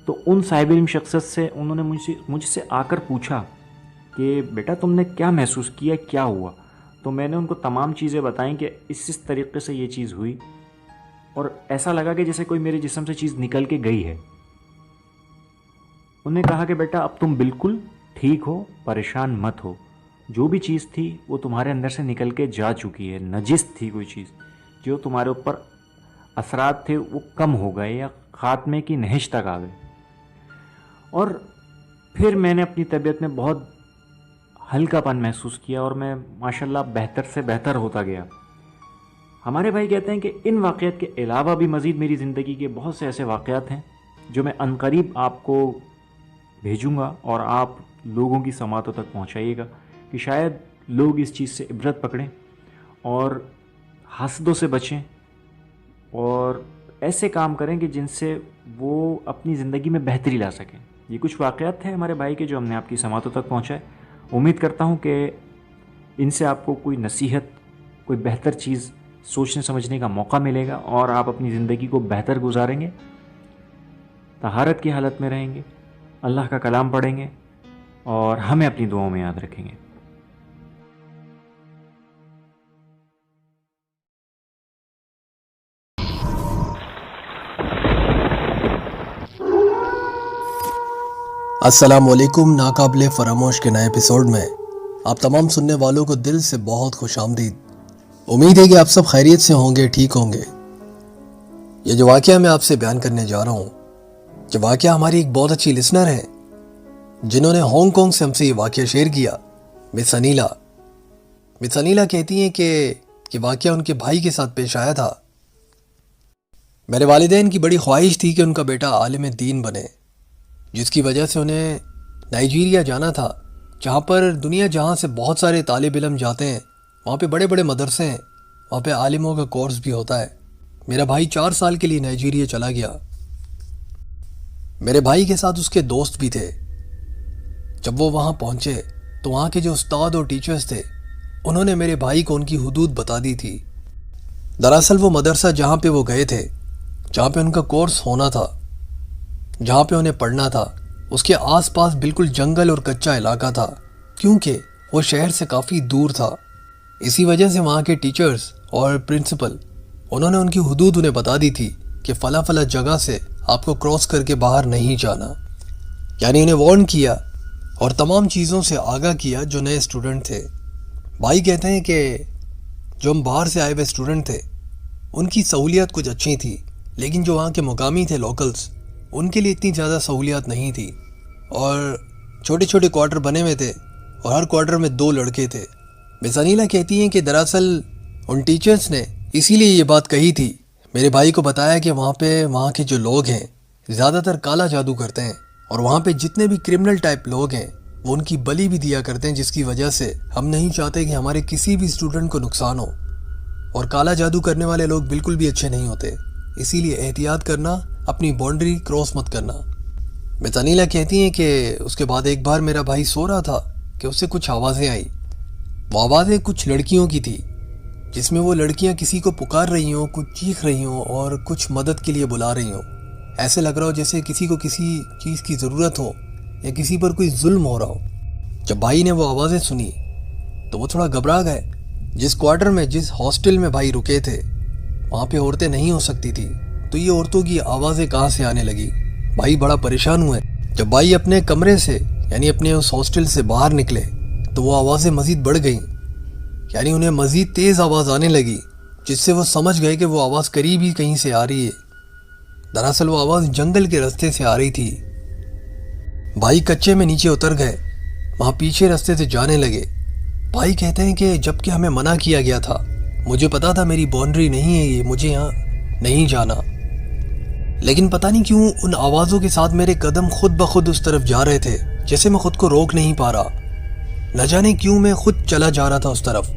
تو ان صاحب علم شخصیت سے انہوں نے مجھ سے آ کر پوچھا کہ بیٹا تم نے کیا محسوس کیا, کیا ہوا؟ تو میں نے ان کو تمام چیزیں بتائیں کہ اس طریقے سے یہ چیز ہوئی, اور ایسا لگا کہ جیسے کوئی میرے جسم سے چیز نکل کے گئی ہے. انہوں نے کہا کہ بیٹا اب تم بالکل ٹھیک ہو, پریشان مت ہو, جو بھی چیز تھی وہ تمہارے اندر سے نکل کے جا چکی ہے. نجس تھی کوئی چیز, جو تمہارے اوپر اثرات تھے وہ کم ہو گئے یا خاتمے کی نہش تک آ گئے. اور پھر میں نے اپنی طبیعت میں بہت ہلکا پن محسوس کیا اور میں ماشاءاللہ بہتر سے بہتر ہوتا گیا. ہمارے بھائی کہتے ہیں کہ ان واقعات کے علاوہ بھی مزید میری زندگی کے بہت سے ایسے واقعات ہیں جو میں عنقریب آپ کو بھیجوں گا, اور آپ لوگوں کی سماعتوں تک پہنچائیے گا کہ شاید لوگ اس چیز سے عبرت پکڑیں اور حسدوں سے بچیں اور ایسے کام کریں کہ جن سے وہ اپنی زندگی میں بہتری لا سکیں. یہ کچھ واقعات تھے ہمارے بھائی کے جو ہم نے آپ کی سماعتوں تک پہنچائے. امید کرتا ہوں کہ ان سے آپ کو کوئی نصیحت, کوئی بہتر چیز سوچنے سمجھنے کا موقع ملے گا اور آپ اپنی زندگی کو بہتر گزاریں گے, طہارت کی حالت میں رہیں گے, اللہ کا کلام پڑھیں گے اور ہمیں اپنی دعاؤں میں یاد رکھیں گے. السلام علیکم. ناقابل فراموش کے نئے ایپیسوڈ میں آپ تمام سننے والوں کو دل سے بہت خوش آمدید. امید ہے کہ آپ سب خیریت سے ہوں گے, ٹھیک ہوں گے. یہ جو واقعہ میں آپ سے بیان کرنے جا رہا ہوں, یہ واقعہ ہماری ایک بہت اچھی لسنر ہے جنہوں نے ہانگ کانگ سے ہم سے یہ واقعہ شیئر کیا. مس انیلا. مس انیلا کہتی ہیں کہ یہ واقعہ ان کے بھائی کے ساتھ پیش آیا تھا. میرے والدین کی بڑی خواہش تھی کہ ان کا بیٹا عالم دین بنے, جس کی وجہ سے انہیں نائجیریا جانا تھا, جہاں پر دنیا جہاں سے بہت سارے طالب علم جاتے ہیں. وہاں پہ بڑے بڑے مدرسے ہیں, وہاں پہ عالموں کا کورس بھی ہوتا ہے. میرا بھائی 4 سال کے لیے نائجیریا چلا گیا. میرے بھائی کے ساتھ اس کے دوست بھی تھے. جب وہ وہاں پہنچے تو وہاں کے جو استاد اور ٹیچرز تھے انہوں نے میرے بھائی کو ان کی حدود بتا دی تھی. دراصل وہ مدرسہ جہاں پہ وہ گئے تھے, جہاں پہ ان کا کورس ہونا تھا, جہاں پہ انہیں پڑھنا تھا, اس کے آس پاس بالکل جنگل اور کچا علاقہ تھا, کیونکہ وہ شہر سے کافی دور تھا. اسی وجہ سے وہاں کے ٹیچرز اور پرنسپل انہوں نے ان کی حدود انہیں بتا دی تھی کہ فلاں فلاں جگہ سے آپ کو کراس کر کے باہر نہیں جانا. یعنی انہیں وارن کیا اور تمام چیزوں سے آگاہ کیا جو نئے اسٹوڈنٹ تھے. بھائی کہتے ہیں کہ جو ہم باہر سے آئے ہوئے اسٹوڈنٹ تھے ان کی سہولیات کچھ اچھی تھی, لیکن جو وہاں کے مقامی تھے لوکلز ان کے لیے اتنی زیادہ سہولیات نہیں تھی, اور چھوٹے چھوٹے کوارٹر بنے ہوئے تھے اور ہر کوارٹر میں 2 لڑکے تھے. مس انیلا کہتی ہیں کہ دراصل ان ٹیچرز نے اسی لیے یہ بات کہی تھی. میرے بھائی کو بتایا کہ وہاں کے جو لوگ ہیں زیادہ تر کالا جادو کرتے ہیں, اور وہاں پہ جتنے بھی کرمنل ٹائپ لوگ ہیں وہ ان کی بلی بھی دیا کرتے ہیں, جس کی وجہ سے ہم نہیں چاہتے کہ ہمارے کسی بھی اسٹوڈنٹ کو نقصان ہو. اور کالا جادو کرنے والے لوگ بالکل بھی اچھے نہیں ہوتے، اسی لیے احتیاط کرنا، اپنی باؤنڈری کراس مت کرنا۔ میتانیلا کہتی ہیں کہ اس کے بعد ایک بار میرا بھائی سو رہا تھا کہ اس سے کچھ آوازیں آئی۔ وہ آوازیں کچھ لڑکیوں کی تھی، جس میں وہ لڑکیاں کسی کو پکار رہی ہوں، کچھ چیخ رہی ہوں اور کچھ مدد کے لیے بلا رہی ہوں۔ ایسے لگ رہا ہو جیسے کسی کو کسی چیز کی ضرورت ہو یا کسی پر کوئی ظلم ہو رہا ہو۔ جب بھائی نے وہ آوازیں سنی تو وہ تھوڑا گھبرا گئے۔ جس کوارٹر میں، جس ہاسٹل میں بھائی رکے تھے، وہاں پہ عورتیں نہیں ہو سکتی تھی، تو یہ عورتوں کی آوازیں کہاں سے آنے لگی؟ بھائی بڑا پریشان ہوئے۔ جب بھائی اپنے کمرے سے یعنی اپنے اس ہاسٹل سے باہر نکلے تو وہ آوازیں مزید بڑھ گئیں، یعنی انہیں مزید تیز آواز آنے لگی، جس سے وہ سمجھ گئے کہ وہ آواز قریب ہی کہیں سے آ رہی ہے۔ دراصل وہ آواز جنگل کے راستے سے آ رہی تھی۔ بھائی کچے میں نیچے اتر گئے، وہاں پیچھے راستے سے جانے لگے۔ بھائی کہتے ہیں کہ جب کہ ہمیں منع کیا گیا تھا، مجھے پتا تھا میری باؤنڈری نہیں ہے یہ، مجھے یہاں نہیں جانا، لیکن پتہ نہیں کیوں ان آوازوں کے ساتھ میرے قدم خود بخود اس طرف جا رہے تھے، جیسے میں خود کو روک نہیں پا رہا۔ نہ جانے کیوں میں خود چلا جا رہا تھا اس طرف۔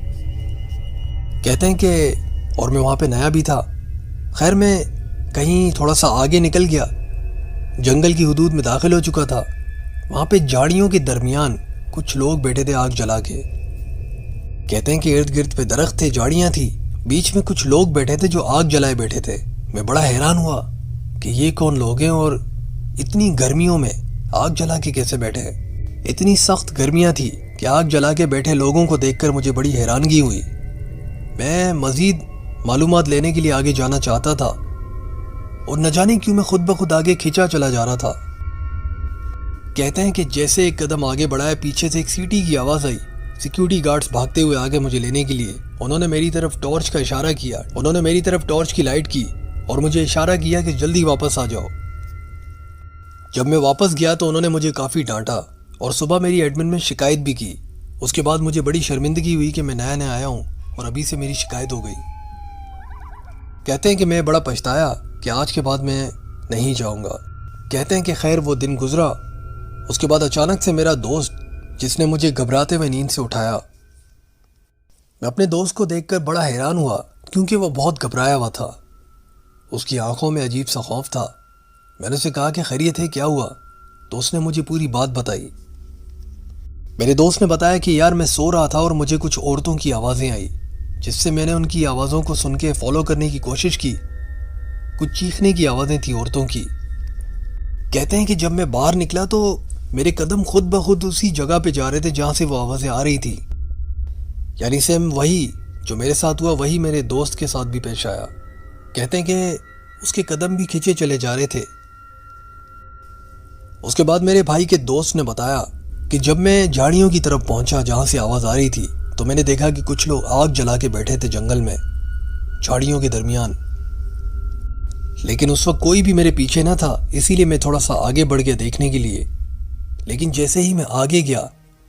کہتے ہیں کہ اور میں وہاں پہ نیا بھی تھا۔ خیر میں کہیں تھوڑا سا آگے نکل گیا، جنگل کی حدود میں داخل ہو چکا تھا۔ وہاں پہ جھاڑیوں کے درمیان کچھ لوگ بیٹھے تھے آگ جلا کے۔ کہتے ہیں کہ ارد گرد پہ درخت تھے، جھاڑیاں تھی، بیچ میں کچھ لوگ بیٹھے تھے جو آگ جلائے بیٹھے تھے۔ میں بڑا حیران ہوا کہ یہ کون لوگ ہیں اور اتنی گرمیوں میں آگ جلا کے کیسے بیٹھے ہیں۔ اتنی سخت گرمیاں تھی کہ آگ جلا کے بیٹھے لوگوں کو دیکھ کر مجھے بڑی حیرانگی ہوئی۔ میں مزید معلومات لینے کے لیے آگے جانا چاہتا تھا اور نہ جانے کیوں میں خود بخود آگے کھینچا چلا جا رہا تھا۔ کہتے ہیں کہ جیسے ایک قدم آگے بڑھایا، پیچھے سے ایک سیٹی کی آواز آئی۔ سیکیورٹی گارڈز بھاگتے ہوئے آگے مجھے لینے کے لیے۔ انہوں نے میری طرف ٹارچ کا اشارہ کیا، انہوں نے میری طرف ٹارچ کی لائٹ کی اور مجھے اشارہ کیا کہ جلدی واپس آ جاؤ۔ جب میں واپس گیا تو انہوں نے مجھے کافی ڈانٹا اور صبح میری ایڈمن میں شکایت بھی کی۔ اس کے بعد مجھے بڑی شرمندگی ہوئی کہ میں نیا آیا ہوں اور ابھی سے میری شکایت ہو گئی۔ کہتے ہیں کہ میں بڑا پچھتایا کہ آج کے بعد میں نہیں جاؤں گا۔ کہتے ہیں کہ خیر وہ دن گزرا۔ اس کے بعد اچانک سے میرا دوست، جس نے مجھے گھبراتے ہوئے نیند سے اٹھایا، میں اپنے دوست کو دیکھ کر بڑا حیران ہوا کیونکہ وہ بہت گھبرایا ہوا تھا۔ اس کی آنکھوں میں عجیب سا خوف تھا۔ میں نے اسے کہا کہ خیریت ہے، کیا ہوا؟ تو اس نے مجھے پوری بات بتائی۔ میرے دوست نے بتایا کہ یار میں سو رہا تھا اور مجھے کچھ عورتوں کی آوازیں آئی، جس سے میں نے ان کی آوازوں کو سن کے فالو کرنے کی کوشش کی۔ کچھ چیخنے کی آوازیں تھیں عورتوں کی۔ کہتے ہیں کہ جب میں باہر نکلا تو میرے قدم خود بخود اسی جگہ پہ جا رہے تھے جہاں سے وہ آوازیں آ رہی تھی، یعنی سیم وہی جو میرے ساتھ ہوا وہی میرے دوست کے ساتھ بھی پیش آیا۔ کہتے ہیں کہ اس کے قدم بھی کھینچے چلے جا رہے تھے۔ اس کے بعد میرے بھائی کے دوست نے بتایا کہ جب میں جھاڑیوں کی طرف پہنچا جہاں سے آواز آ رہی تھی تو میں نے دیکھا کہ کچھ لوگ آگ جلا کے بیٹھے تھے جنگل میں، جھاڑیوں کے درمیان، لیکن اس وقت کوئی بھی میرے پیچھے نہ تھا، اسی لیے میں تھوڑا سا آگے بڑھ گیا دیکھنے کے لیے۔ لیکن جیسے ہی میں آگے گیا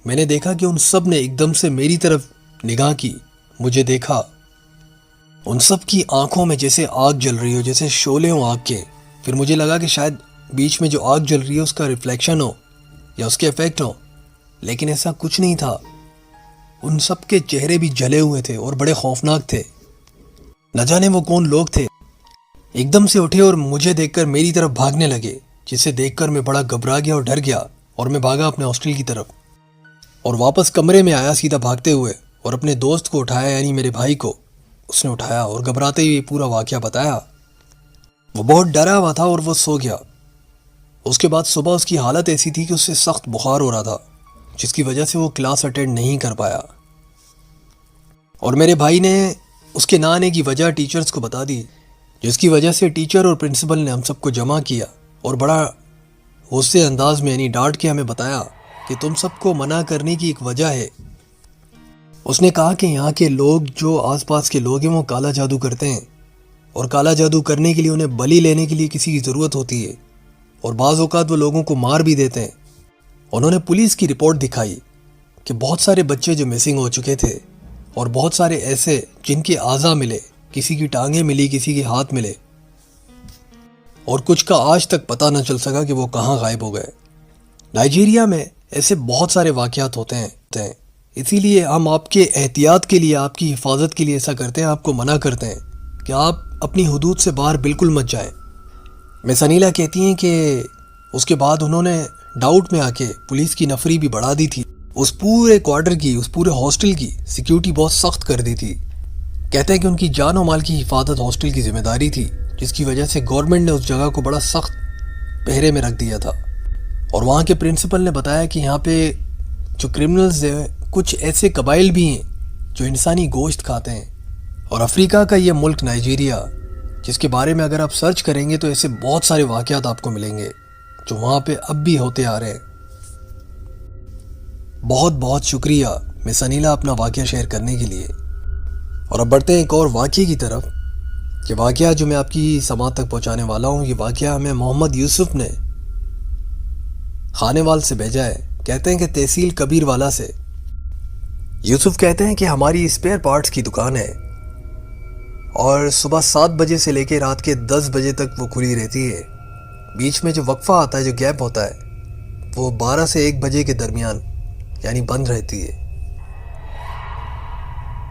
میں نے دیکھا کہ ان سب نے ایک دم سے میری طرف نگاہ کی، مجھے دیکھا۔ ان سب کی آنکھوں میں جیسے آگ جل رہی ہو، جیسے شعلے ہوں آگ کے۔ پھر مجھے لگا کہ شاید بیچ میں جو آگ جل رہی ہے اس کا ریفلیکشن ہو یا اس کے ایفیکٹ ہو، لیکن ایسا کچھ نہیں تھا۔ ان سب کے چہرے بھی جلے ہوئے تھے اور بڑے خوفناک تھے۔ نہ جانے وہ کون لوگ تھے۔ ایک دم سے اٹھے اور مجھے دیکھ کر میری طرف بھاگنے لگے، جسے دیکھ کر میں بڑا گھبرا گیا اور ڈر گیا، اور میں بھاگا اپنے ہاسٹل کی طرف اور واپس کمرے میں آیا سیدھا بھاگتے ہوئے، اور اپنے دوست کو اٹھایا، یعنی میرے بھائی کو اس نے اٹھایا اور گھبراتے ہوئے پورا واقعہ بتایا۔ وہ بہت ڈرا ہوا تھا اور وہ سو گیا۔ اس کے بعد صبح اس کی حالت ایسی تھی کہ اس سے سخت بخار ہو رہا تھا، جس کی وجہ سے وہ کلاس اٹینڈ نہیں کر پایا، اور میرے بھائی نے اس کے نہ آنے کی وجہ ٹیچرز کو بتا دی، جس کی وجہ سے ٹیچر اور پرنسپل نے ہم سب کو جمع کیا اور بڑا غصے انداز میں یعنی ڈانٹ کے ہمیں بتایا کہ تم سب کو منع کرنے کی ایک وجہ ہے۔ اس نے کہا کہ یہاں کے لوگ جو آس پاس کے لوگ ہیں وہ کالا جادو کرتے ہیں، اور کالا جادو کرنے کے لیے انہیں بلی لینے کے لیے کسی کی ضرورت ہوتی ہے، اور بعض اوقات وہ لوگوں کو مار بھی دیتے ہیں۔ انہوں نے پولیس کی رپورٹ دکھائی کہ بہت سارے بچے جو مسنگ ہو چکے تھے، اور بہت سارے ایسے جن کے اعضاء ملے، کسی کی ٹانگیں ملی، کسی کے ہاتھ ملے، اور کچھ کا آج تک پتہ نہ چل سکا کہ وہ کہاں غائب ہو گئے۔ نائجیریا میں ایسے بہت سارے واقعات ہوتے ہیں، اسی لیے ہم آپ کے احتیاط کے لیے، آپ کی حفاظت کے لیے ایسا کرتے ہیں، آپ کو منع کرتے ہیں کہ آپ اپنی حدود سے باہر بالکل مت جائیں۔ مس انیلا کہتی ہیں کہ اس کے بعد انہوں نے ڈاؤٹ میں آ کے پولیس کی نفری بھی بڑھا دی تھی، اس پورے کوارٹر کی، اس پورے ہاسٹل کی سیکیورٹی بہت سخت کر دی تھی۔ کہتے ہیں کہ ان کی جان و مال کی حفاظت ہاسٹل کی ذمہ داری تھی، جس کی وجہ سے گورنمنٹ نے اس جگہ کو بڑا سخت پہرے میں رکھ دیا تھا۔ اور وہاں کے پرنسپل نے بتایا کہ یہاں پہ جو کرمنلز ہیں، کچھ ایسے قبائل بھی ہیں جو انسانی گوشت کھاتے ہیں۔ اور افریقہ کا یہ ملک نائجیریا، جس کے بارے میں اگر آپ سرچ کریں گے تو ایسے بہت سارے واقعات آپ کو ملیں گے جو وہاں پہ اب بھی ہوتے آ رہے ہیں۔ بہت بہت شکریہ مس انیلا اپنا واقعہ شیئر کرنے کے لیے۔ اور اب بڑھتے ہیں ایک اور واقعے کی طرف۔ یہ واقعہ جو میں آپ کی سماعت تک پہنچانے والا ہوں، یہ واقعہ ہمیں محمد یوسف نے خانے وال سے بھیجا ہے۔ کہتے ہیں کہ تحصیل کبیر والا سے۔ یوسف کہتے ہیں کہ ہماری اسپیئر پارٹس کی دکان ہے اور صبح 7 بجے سے لے کے رات کے 10 بجے تک وہ کھلی رہتی ہے۔ بیچ میں جو وقفہ آتا ہے، جو گیپ ہوتا ہے، وہ 12 سے 1 بجے کے درمیان یعنی بند رہتی ہے۔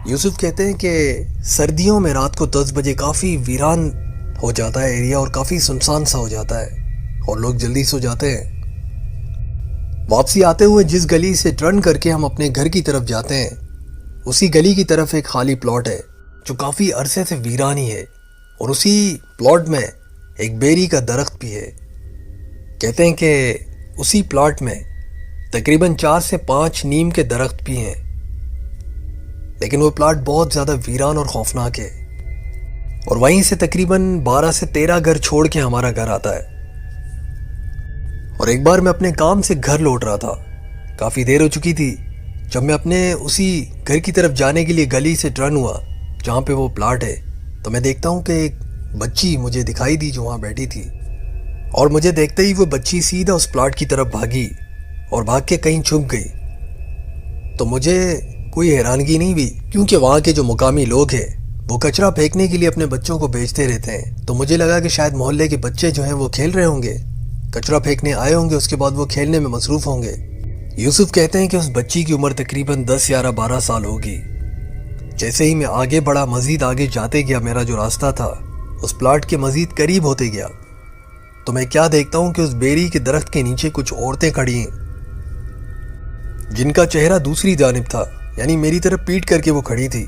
یوسف کہتے ہیں کہ سردیوں میں رات کو 10 بجے کافی ویران ہو جاتا ہے ایریا، اور کافی سنسان سا ہو جاتا ہے اور لوگ جلدی سو جاتے ہیں۔ واپسی آتے ہوئے جس گلی سے ٹرن کر کے ہم اپنے گھر کی طرف جاتے ہیں، اسی گلی کی طرف ایک خالی پلاٹ ہے جو کافی عرصے سے ویران ہی ہے، اور اسی پلاٹ میں ایک بیری کا درخت بھی ہے۔ کہتے ہیں کہ اسی پلاٹ میں تقریباً 4 سے 5 نیم کے درخت بھی ہیں، لیکن وہ پلاٹ بہت زیادہ ویران اور خوفناک ہے۔ اور وہیں سے تقریباً 12 سے 13 گھر چھوڑ کے ہمارا گھر آتا ہے۔ اور ایک بار میں اپنے کام سے گھر لوٹ رہا تھا، کافی دیر ہو چکی تھی، جب میں اپنے اسی گھر کی طرف جانے کے لیے گلی سے ٹرن ہوا جہاں پہ وہ پلاٹ ہے، تو میں دیکھتا ہوں کہ ایک بچی مجھے دکھائی دی جو وہاں بیٹھی تھی، اور مجھے دیکھتے ہی وہ بچی سیدھا اس پلاٹ کی طرف بھاگی اور بھاگ کے کہیں چھپ گئی۔ تو مجھے کوئی حیرانگی نہیں ہوئی، کیونکہ وہاں کے جو مقامی لوگ ہیں وہ کچرا پھینکنے کے لیے اپنے بچوں کو بھیجتے رہتے ہیں، تو مجھے لگا کہ شاید محلے کے بچے جو ہیں وہ کھیل رہے ہوں گے، کچرا پھینکنے آئے ہوں گے، اس کے بعد وہ کھیلنے میں مصروف ہوں گے۔ یوسف کہتے ہیں کہ اس بچی کی عمر تقریباً 10 یا 12 سال ہوگی۔ جیسے ہی میں آگے بڑھا، مزید آگے جاتے گیا، میرا جو راستہ تھا اس پلاٹ کے مزید قریب ہوتے گیا، تو میں کیا دیکھتا ہوں کہ اس بیری کے درخت کے نیچے کچھ عورتیں کھڑی ہیں جن کا چہرہ دوسری جانب تھا، یعنی میری طرف پیٹ کر کے وہ کھڑی تھی،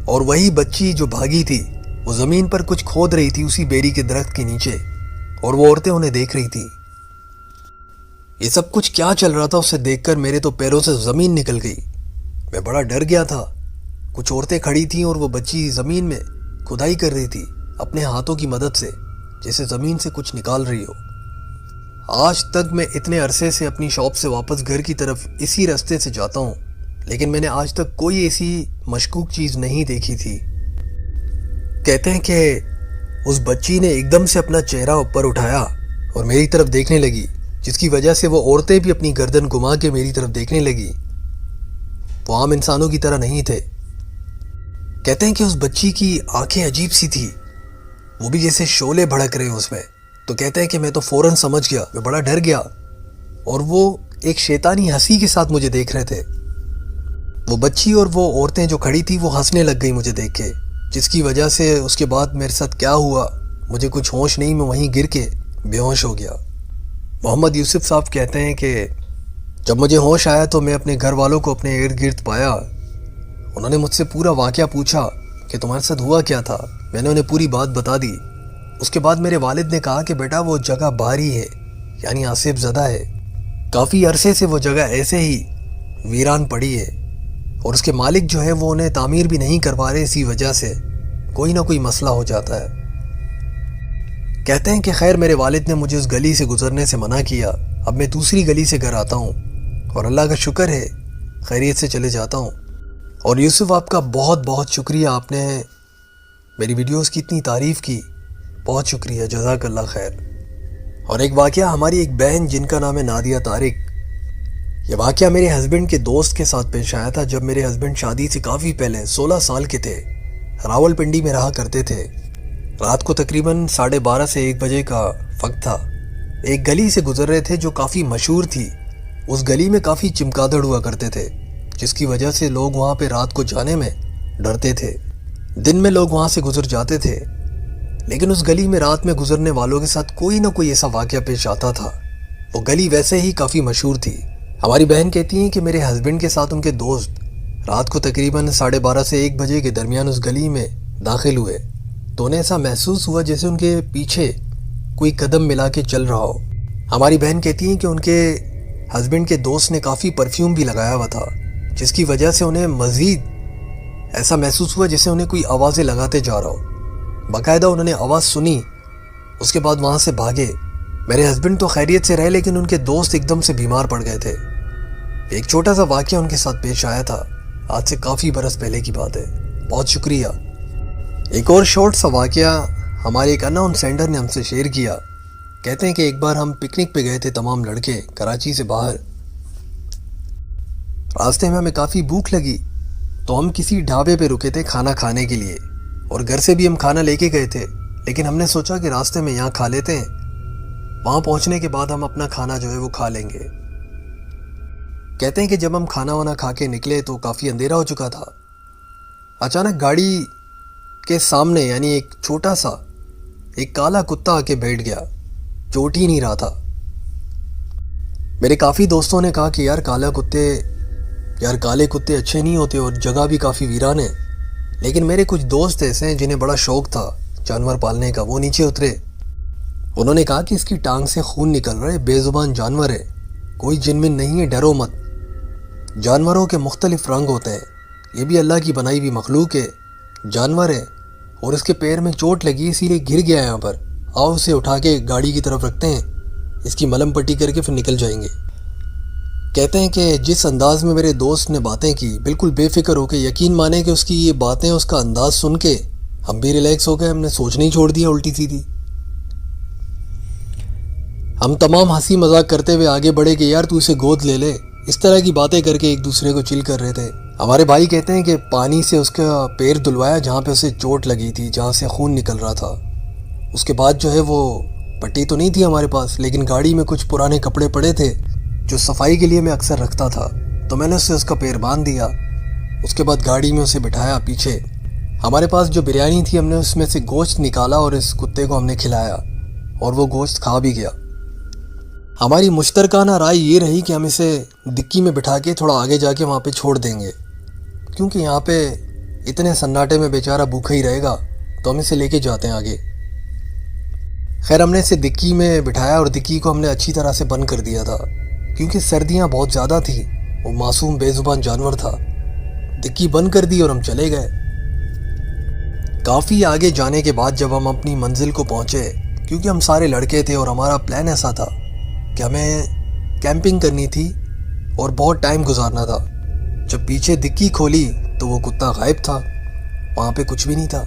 اور وہی بچی جو بھاگی تھی وہ زمین پر کچھ کھود رہی تھی اسی بیری کے درخت کے نیچے، اور وہ عورتیں انہیں دیکھ رہی تھی۔ یہ سب کچھ کیا چل رہا تھا اسے دیکھ کر میرے تو پیروں سے زمین نکل گئی، میں بڑا ڈر گیا تھا۔ کچھ عورتیں کھڑی تھیں اور وہ بچی زمین میں کھدائی کر رہی تھی اپنے ہاتھوں کی مدد سے، جیسے زمین سے کچھ نکال رہی ہو۔ آج تک میں اتنے عرصے سے اپنی شاپ سے واپس گھر کی طرف اسی راستے سے جاتا ہوں، لیکن میں نے آج تک کوئی ایسی مشکوک چیز نہیں دیکھی تھی۔ کہتے ہیں کہ اس بچی نے ایک دم سے اپنا چہرہ اوپر اٹھایا اور میری طرف دیکھنے لگی، جس کی وجہ سے وہ عورتیں بھی اپنی گردن گھما کے میری طرف دیکھنے لگی۔ وہ عام انسانوں کی طرح نہیں تھے۔ کہتے ہیں کہ اس بچی کی آنکھیں عجیب سی تھی، وہ بھی جیسے شعلے بھڑک رہے ہیں اس میں۔ تو کہتے ہیں کہ میں تو فوراً سمجھ گیا، میں بڑا ڈر گیا، اور وہ ایک شیطانی ہنسی کے ساتھ مجھے دیکھ رہے تھے۔ وہ بچی اور وہ عورتیں جو کھڑی تھی وہ ہنسنے لگ گئی مجھے دیکھ کے، جس کی وجہ سے اس کے بعد میرے ساتھ کیا ہوا مجھے کچھ ہوش نہیں، میں وہیں گر کے بے ہوش ہو گیا۔ محمد یوسف صاحب کہتے ہیں کہ جب مجھے ہوش آیا تو میں اپنے گھر والوں کو اپنے ارد گرد پایا۔ انہوں نے مجھ سے پورا واقعہ پوچھا کہ تمہارے ساتھ ہوا کیا تھا۔ میں نے انہیں پوری بات بتا دی۔ اس کے بعد میرے والد نے کہا کہ بیٹا وہ جگہ بھاری ہے، یعنی آصف زدہ ہے، کافی عرصے سے وہ جگہ ایسے ہی ویران پڑی ہے، اور اس کے مالک جو ہے وہ انہیں تعمیر بھی نہیں کروا رہے، اسی وجہ سے کوئی نہ کوئی مسئلہ ہو جاتا ہے۔ کہتے ہیں کہ خیر میرے والد نے مجھے اس گلی سے گزرنے سے منع کیا۔ اب میں دوسری گلی سے گھر آتا ہوں، اور اللہ کا شکر ہے خیریت سے چلے جاتا ہوں۔ اور یوسف آپ کا بہت بہت شکریہ، آپ نے میری ویڈیوز کی اتنی تعریف کی، بہت شکریہ، جزاک اللہ خیر۔ اور ایک واقعہ ہماری ایک بہن جن کا نام ہے نادیہ طارق، یہ واقعہ میرے ہسبینڈ کے دوست کے ساتھ پیش آیا تھا جب میرے ہسبینڈ شادی سے کافی پہلے 16 سال کے تھے، راول پنڈی میں رہا کرتے تھے۔ رات کو تقریباً 12:30 سے 1 بجے کا وقت تھا۔ ایک گلی سے گزر رہے تھے جو کافی مشہور تھی۔ اس گلی میں کافی چمگادڑ ہوا کرتے تھے، جس کی وجہ سے لوگ وہاں پہ رات کو جانے میں ڈرتے تھے۔ دن میں لوگ وہاں سے گزر جاتے تھے، لیکن اس گلی میں رات میں گزرنے والوں کے ساتھ کوئی نہ کوئی ایسا واقعہ پیش آتا تھا۔ وہ گلی ویسے ہی کافی مشہور تھی۔ ہماری بہن کہتی ہیں کہ میرے ہسبینڈ کے ساتھ ان کے دوست رات کو تقریباً 12:30 سے 1 بجے کے درمیان اس گلی میں داخل ہوئے تو انہیں ایسا محسوس ہوا جیسے ان کے پیچھے کوئی قدم ملا کے چل رہا ہو۔ ہماری بہن کہتی ہیں کہ ان کے ہسبینڈ کے دوست نے کافی پرفیوم بھی لگایا ہوا تھا، جس کی وجہ سے انہیں مزید ایسا محسوس ہوا جیسے انہیں کوئی آوازیں لگاتے جا رہا ہو۔ باقاعدہ انہوں نے آواز سنی، اس کے بعد وہاں سے بھاگے۔ میرے ہسبینڈ تو خیریت سے رہے، لیکن ان کے دوست ایک دم سے بیمار پڑ گئے تھے۔ ایک چھوٹا سا واقعہ ان کے ساتھ پیش آیا تھا، آج سے کافی برس پہلے کی بات ہے۔ بہت شکریہ۔ ایک اور شارٹ سا واقعہ ہمارے ایک اناؤن سینڈر نے ہم سے شیئر کیا۔ کہتے ہیں کہ ایک بار ہم پکنک پہ گئے تھے تمام لڑکے کراچی سے باہر۔ راستے میں ہمیں کافی بھوک لگی تو ہم کسی ڈھابے پہ رکے تھے کھانا کھانے کے لیے، اور گھر سے بھی ہم کھانا لے کے گئے تھے، لیکن ہم نے سوچا کہ راستے میں یہاں کھا لیتے ہیں، وہاں پہنچنے کے بعد ہم اپنا کھانا جو ہے وہ کھا لیں گے۔ کہتے ہیں کہ جب ہم کھانا وانا کھا کے نکلے تو کافی اندھیرا ہو چکا تھا۔ اچانک گاڑی کے سامنے یعنی ایک چھوٹا سا ایک کالا کتا آ کے بیٹھ گیا، چوٹ ہی نہیں رہا تھا۔ میرے کافی دوستوں نے کہا کہ یار کالے کتے اچھے نہیں ہوتے اور جگہ بھی کافی ویران ہے، لیکن میرے کچھ دوست ایسے ہیں جنہیں بڑا شوق تھا جانور پالنے کا، وہ نیچے اترے۔ انہوں نے کہا کہ اس کی ٹانگ سے خون نکل رہا ہے، بے زبان جانور ہے، کوئی جن من نہیں ہے، ڈرو مت۔ جانوروں کے مختلف رنگ ہوتے ہیں، یہ بھی اللہ کی بنائی ہوئی مخلوق ہے، جانور ہے، اور اس کے پیر میں چوٹ لگی اسی لیے گر گیا یہاں پر، آؤ اسے اٹھا کے گاڑی کی طرف رکھتے ہیں، اس کی ملم پٹی کر کے پھر نکل جائیں گے۔ کہتے ہیں کہ جس انداز میں میرے دوست نے باتیں کی، بالکل بے فکر ہو کے، یقین مانے کہ اس کی یہ باتیں، اس کا انداز سن کے ہم بھی ریلیکس ہو گئے، ہم نے سوچنا ہی چھوڑ دیا الٹی سیدھی۔ ہم تمام ہنسی مذاق کرتے ہوئے آگے بڑھے کہ یار تو اسے گود لے لے، اس طرح کی باتیں کر کے ایک دوسرے کو چل کر رہے تھے۔ ہمارے بھائی کہتے ہیں کہ پانی سے اس کا پیر دھلوایا جہاں پہ اسے چوٹ لگی تھی، جہاں سے خون نکل رہا تھا۔ اس کے بعد جو ہے وہ پٹی تو نہیں تھی ہمارے پاس، لیکن گاڑی میں کچھ پرانے کپڑے پڑے تھے جو صفائی کے لیے میں اکثر رکھتا تھا، تو میں نے اس کا پیر باندھ دیا۔ اس کے بعد گاڑی میں اسے بٹھایا پیچھے۔ ہمارے پاس جو بریانی تھی ہم نے اس میں سے گوشت نکالا اور اس کتے کو ہم نے کھلایا، اور وہ گوشت کھا بھی گیا۔ ہماری مشترکانہ رائے یہ رہی کہ ہم اسے ڈکی میں بٹھا کے تھوڑا آگے جا کے وہاں پہ چھوڑ دیں گے، کیونکہ یہاں پہ اتنے سناٹے میں بیچارہ بھوکا ہی رہے گا، تو ہم اسے لے کے جاتے ہیں آگے۔ خیر ہم نے اسے ڈکی میں بٹھایا اور ڈکی کو ہم نے اچھی طرح سے بند کر دیا تھا، کیونکہ سردیاں بہت زیادہ تھیں، وہ معصوم بے زبان جانور تھا۔ ڈکی بند کر دی اور ہم چلے گئے۔ کافی آگے جانے کے بعد جب ہم اپنی منزل کو پہنچے، کیونکہ ہم سارے لڑکے تھے اور ہمارا پلان ایسا تھا کہ ہمیں کیمپنگ کرنی تھی اور بہت ٹائم گزارنا تھا، جب پیچھے ڈکی کھولی تو وہ کتا غائب تھا، وہاں پہ کچھ بھی نہیں تھا،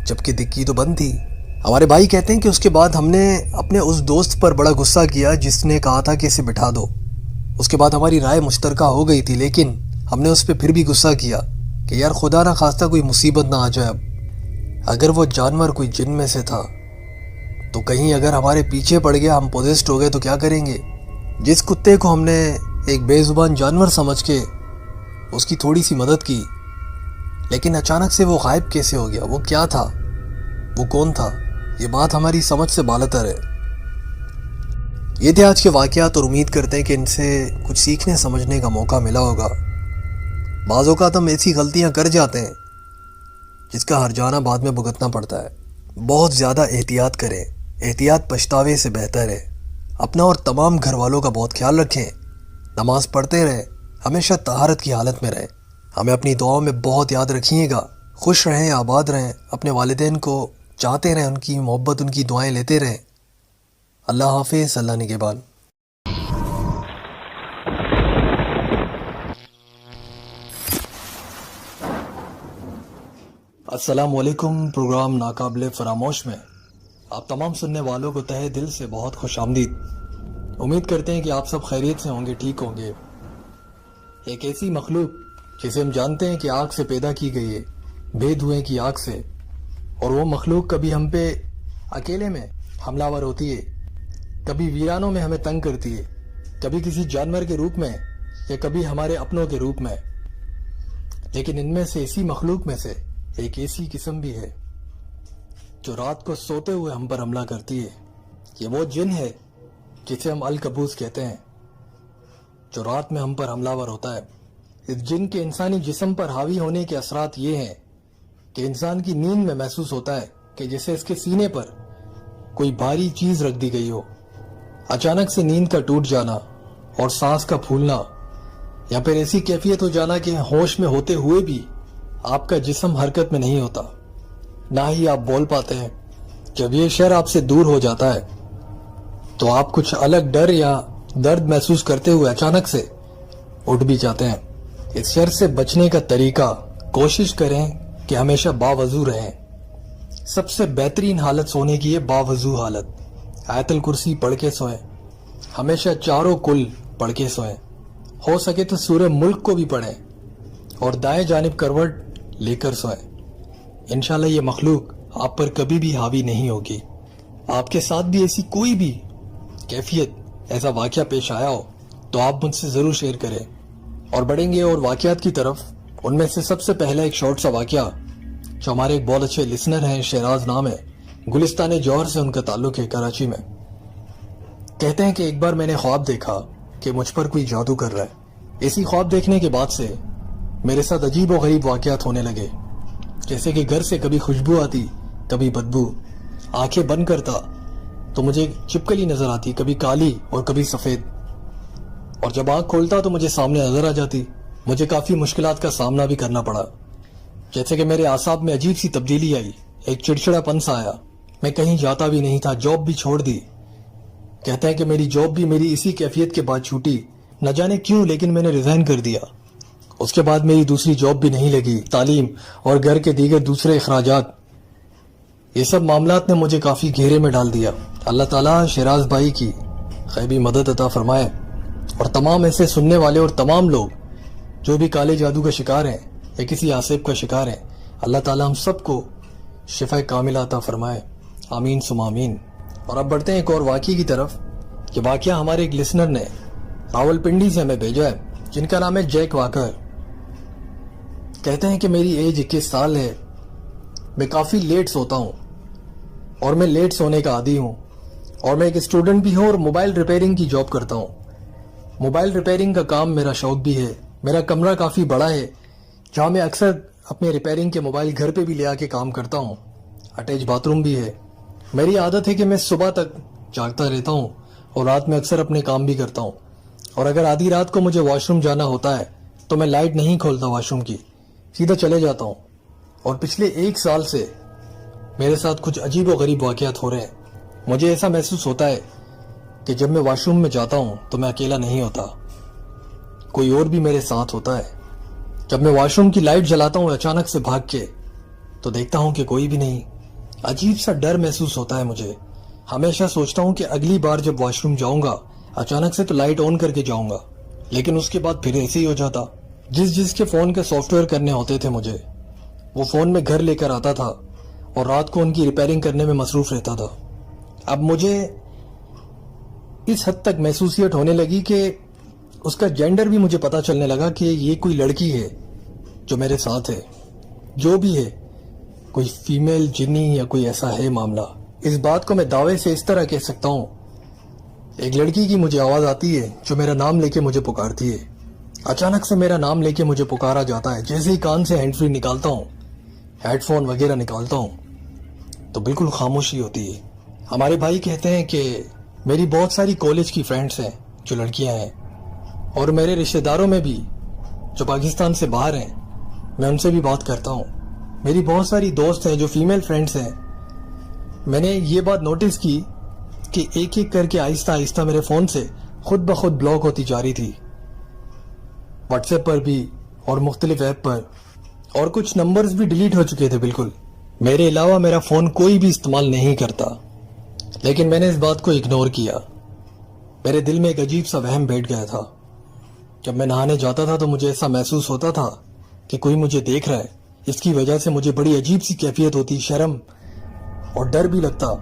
جبکہ ڈکی تو بند تھی۔ ہمارے بھائی کہتے ہیں کہ اس کے بعد ہم نے اپنے اس دوست پر بڑا غصہ کیا جس نے کہا تھا کہ اسے بٹھا دو۔ اس کے بعد ہماری رائے مشترکہ ہو گئی تھی، لیکن ہم نے اس پہ پھر بھی غصہ کیا کہ یار خدا نہ خواستہ کوئی مصیبت نہ آ جائے۔ اب اگر وہ جانور کوئی جن میں سے تھا تو کہیں اگر ہمارے پیچھے پڑ گیا، ہم پوزیسڈ ہو گئے تو کیا کریں گے؟ جس کتے کو ہم نے ایک بے زبان جانور سمجھ کے اس کی تھوڑی سی مدد کی، لیکن اچانک سے وہ غائب کیسے ہو گیا؟ وہ کیا تھا؟ وہ کون تھا؟ یہ بات ہماری سمجھ سے بالاتر ہے۔ یہ تھے آج کے واقعات، اور امید کرتے ہیں کہ ان سے کچھ سیکھنے سمجھنے کا موقع ملا ہوگا۔ بعض اوقات ہم ایسی غلطیاں کر جاتے ہیں جس کا ہرجانہ بعد میں بھگتنا پڑتا ہے۔ بہت زیادہ احتیاط کریں، احتیاط پچھتاوے سے بہتر ہے۔ اپنا اور تمام گھر والوں کا بہت خیال رکھیں، نماز پڑھتے رہیں، ہمیشہ طہارت کی حالت میں رہیں۔ ہمیں اپنی دعاؤں میں بہت یاد رکھیے گا۔ خوش رہیں، آباد رہیں، اپنے والدین کو چاہتے رہیں، ان کی محبت، ان کی دعائیں لیتے رہیں۔ اللہ حافظ، اللہ نگہبان۔ السلام علیکم۔ پروگرام ناقابل فراموش میں آپ تمام سننے والوں کو تہہ دل سے بہت خوش آمدید۔ امید کرتے ہیں کہ آپ سب خیریت سے ہوں گے، ٹھیک ہوں گے۔ ایک ایسی مخلوق جسے ہم جانتے ہیں کہ آگ سے پیدا کی گئی ہے، بے دھوئیں کی آگ سے، اور وہ مخلوق کبھی ہم پہ اکیلے میں حملہ ور ہوتی ہے، کبھی ویرانوں میں ہمیں تنگ کرتی ہے، کبھی کسی جانور کے روپ میں یا کبھی ہمارے اپنوں کے روپ میں، لیکن ان میں سے اسی مخلوق میں سے ایک ایسی قسم بھی ہے جو رات کو سوتے ہوئے ہم پر حملہ کرتی ہے۔ یہ وہ جن ہے جسے ہم الکبوس کہتے ہیں، جو رات میں ہم پر حملہ ور ہوتا ہے۔ اس جن کے انسانی جسم پر حاوی ہونے کے اثرات یہ ہیں کہ انسان کی نیند میں محسوس ہوتا ہے کہ جیسے اس کے سینے پر کوئی بھاری چیز رکھ دی گئی ہو۔ اچانک سے نیند کا ٹوٹ جانا اور سانس کا پھولنا، یا پھر ایسی کیفیت ہو جانا کہ ہوش میں ہوتے ہوئے بھی آپ کا جسم حرکت میں نہیں ہوتا، نہ ہی آپ بول پاتے ہیں۔ جب یہ شر آپ سے دور ہو جاتا ہے تو آپ کچھ الگ ڈر یا درد محسوس کرتے ہوئے اچانک سے اٹھ بھی جاتے ہیں۔ اس شر سے بچنے کا طریقہ، کوشش کریں کہ ہمیشہ باوضو رہیں۔ سب سے بہترین حالت سونے کی ہے باوضو حالت۔ آیت الکرسی پڑھ کے سوئیں، ہمیشہ چاروں کل پڑھ کے سوئیں، ہو سکے تو سورہ ملک کو بھی پڑھیں، اور دائیں جانب کروٹ لے کر سوئیں۔ انشاءاللہ یہ مخلوق آپ پر کبھی بھی حاوی نہیں ہوگی۔ آپ کے ساتھ بھی ایسی کوئی بھی کیفیت، ایسا واقعہ پیش آیا ہو تو آپ مجھ سے ضرور شیئر کریں، اور بڑھیں گے اور واقعات کی طرف۔ ان میں سے سب سے پہلا ایک شارٹ سا واقعہ جو ہمارے ایک بہت اچھے لسنر ہیں، شہراز نام ہے، گلستان جوہر سے ان کا تعلق ہے، کراچی میں۔ کہتے ہیں کہ ایک بار میں نے خواب دیکھا کہ مجھ پر کوئی جادو کر رہا ہے۔ اسی خواب دیکھنے کے بعد سے میرے ساتھ عجیب و غریب واقعات ہونے لگے، جیسے کہ گھر سے کبھی خوشبو آتی، کبھی بدبو، آنکھیں بند کرتا تو مجھے چپکلی نظر آتی، کبھی کالی اور کبھی سفید، اور جب آنکھ کھولتا تو مجھے سامنے نظر آ جاتی۔ مجھے کافی مشکلات کا سامنا بھی کرنا پڑا، جیسے کہ میرے اعصاب میں عجیب سی تبدیلی آئی، ایک چڑچڑا پن سا آیا، میں کہیں جاتا بھی نہیں تھا، جاب بھی چھوڑ دی۔ کہتے ہیں کہ میری جاب بھی میری اسی کیفیت کے بعد چھوٹی، نہ جانے کیوں، لیکن میں نے ریزائن کر دیا۔ اس کے بعد میری دوسری جاب بھی نہیں لگی، تعلیم اور گھر کے دیگر دوسرے اخراجات، یہ سب معاملات نے مجھے کافی گھیرے میں ڈال دیا۔ اللہ تعالیٰ شہراز بھائی کی غیبی مدد عطا فرمائے، اور تمام ایسے سننے والے اور تمام لوگ جو بھی کالے جادو کا شکار ہیں یا کسی آصف کا شکار ہیں، اللہ تعالیٰ ہم سب کو شفا کاملہ عطا فرمائے، آمین ثم آمین۔ اور اب بڑھتے ہیں ایک اور واقعے کی طرف۔ یہ واقعہ ہمارے ایک لسنر نے راول پنڈی سے ہمیں بھیجا ہے، جن کا نام ہے جیک واکر۔ کہتے ہیں کہ میری ایج 21 سال ہے، میں کافی لیٹ سوتا ہوں، اور میں لیٹ سونے کا عادی ہوں، اور میں ایک اسٹوڈنٹ بھی ہوں اور موبائل ریپیئرنگ کی جاب کرتا ہوں۔ موبائل ریپیئرنگ کا کام میرا شوق بھی ہے۔ میرا کمرہ کافی بڑا ہے، جہاں میں اکثر اپنے ریپیئرنگ کے موبائل گھر پہ بھی لے آ کے کام کرتا ہوں۔ اٹیچ باتھ روم بھی ہے۔ میری عادت ہے کہ میں صبح تک جاگتا رہتا ہوں اور رات میں اکثر اپنے کام بھی کرتا ہوں، اور اگر آدھی رات کو مجھے واش روم جانا ہوتا ہے تو میں لائٹ نہیں کھولتا واش روم کی، سیدھا چلے جاتا ہوں۔ اور پچھلے 1 سال سے میرے ساتھ کچھ عجیب و غریب واقعات ہو رہے ہیں۔ مجھے ایسا محسوس ہوتا ہے کہ جب میں واش روم میں جاتا ہوں تو میں اکیلا نہیں ہوتا، کوئی اور بھی میرے ساتھ ہوتا ہے۔ جب میں واش روم کی لائٹ جلاتا ہوں اچانک سے بھاگ کے تو دیکھتا ہوں کہ کوئی بھی نہیں۔ عجیب سا ڈر محسوس ہوتا ہے مجھے۔ ہمیشہ سوچتا ہوں کہ اگلی بار جب واش روم جاؤں گا اچانک سے تو لائٹ آن کر کے جاؤں گا، لیکن اس کے بعد پھر ایسے ہی ہو جاتا۔ جس کے فون کے سافٹ ویئر کرنے ہوتے تھے مجھے، وہ فون میں گھر لے کر آتا تھا اور رات کو ان کی ریپیئرنگ کرنے میں مصروف رہتا تھا۔ اب مجھے اس حد تک محسوسیت ہونے لگی کہ اس کا جینڈر بھی مجھے پتا چلنے لگا کہ یہ کوئی لڑکی ہے جو میرے ساتھ ہے، جو بھی ہے، کوئی فیمیل جنی یا کوئی ایسا ہے معاملہ۔ اس بات کو میں دعوے سے اس طرح کہہ سکتا ہوں، ایک لڑکی کی مجھے آواز آتی ہے جو میرا نام لے کے مجھے پکارتی ہے۔ اچانک سے میرا نام لے کے مجھے پکارا جاتا ہے، جیسے ہی کان سے ہینڈ فری نکالتا ہوں، ہیڈ فون وغیرہ نکالتا ہوں تو بالکل خاموشی ہوتی ہے۔ ہمارے بھائی کہتے ہیں کہ میری بہت ساری کالج کی فرینڈس ہیں جو لڑکیاں ہیں، اور میرے رشتہ داروں میں بھی جو پاکستان سے باہر ہیں، میں ان سے بھی بات کرتا ہوں۔ میری بہت ساری دوست ہیں جو فیمیل فرینڈس ہیں۔ میں نے یہ بات نوٹس کی کہ ایک ایک کر کے آہستہ آہستہ میرے فون سے خود بخود بلاک ہوتی جا رہی تھی، واٹس ایپ پر بھی اور مختلف ایپ پر، اور کچھ نمبرز بھی ڈیلیٹ ہو چکے تھے بالکل۔ میرے علاوہ میرا فون کوئی بھی استعمال نہیں کرتا، لیکن میں نے اس بات کو اگنور کیا۔ میرے دل میں ایک عجیب سا وہم بیٹھ گیا تھا۔ جب میں نہانے جاتا تھا تو مجھے ایسا محسوس ہوتا تھا کہ کوئی مجھے دیکھ رہا ہے۔ اس کی وجہ سے مجھے بڑی عجیب سی کیفیت ہوتی، شرم اور ڈر بھی لگتا۔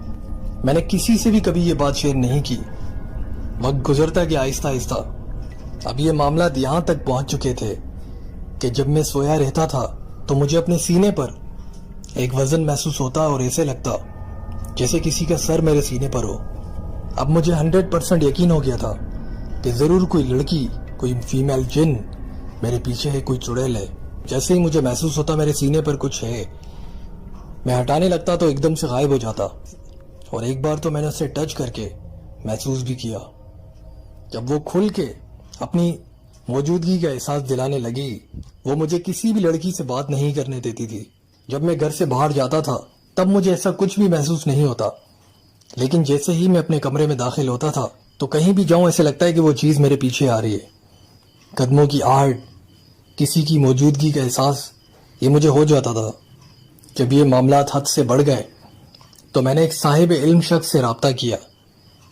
میں نے کسی سے بھی کبھی یہ بات شیئر نہیں کی۔ وقت گزرتا گیا آہستہ آہستہ، اب یہ معاملات یہاں تک پہنچ چکے تھے کہ جب میں سویا رہتا تھا تو مجھے اپنے سینے پر ایک وزن محسوس ہوتا اور ایسے لگتا جیسے کسی کا سر میرے سینے پر ہو۔ اب مجھے 100% یقین ہو گیا تھا کہ ضرور کوئی لڑکی، کوئی فیمیل جن میرے پیچھے ہے، کوئی چڑیل ہے۔ جیسے ہی مجھے محسوس ہوتا میرے سینے پر کچھ ہے، میں ہٹانے لگتا تو ایک دم سے غائب ہو جاتا، اور ایک بار تو میں نے اسے ٹچ کر کے محسوس بھی کیا۔ جب وہ کھل کے اپنی موجودگی کا احساس دلانے لگی، وہ مجھے کسی بھی لڑکی سے بات نہیں کرنے دیتی تھی۔ جب میں گھر سے باہر جاتا تھا تب مجھے ایسا کچھ بھی محسوس نہیں ہوتا، لیکن جیسے ہی میں اپنے کمرے میں داخل ہوتا تھا تو کہیں بھی جاؤں ایسے لگتا ہے کہ وہ چیز میرے پیچھے آ رہی ہے۔ قدموں کی آہٹ، کسی کی موجودگی کا احساس، یہ مجھے ہو جاتا تھا۔ جب یہ معاملات حد سے بڑھ گئے تو میں نے ایک صاحب علم شخص سے رابطہ کیا۔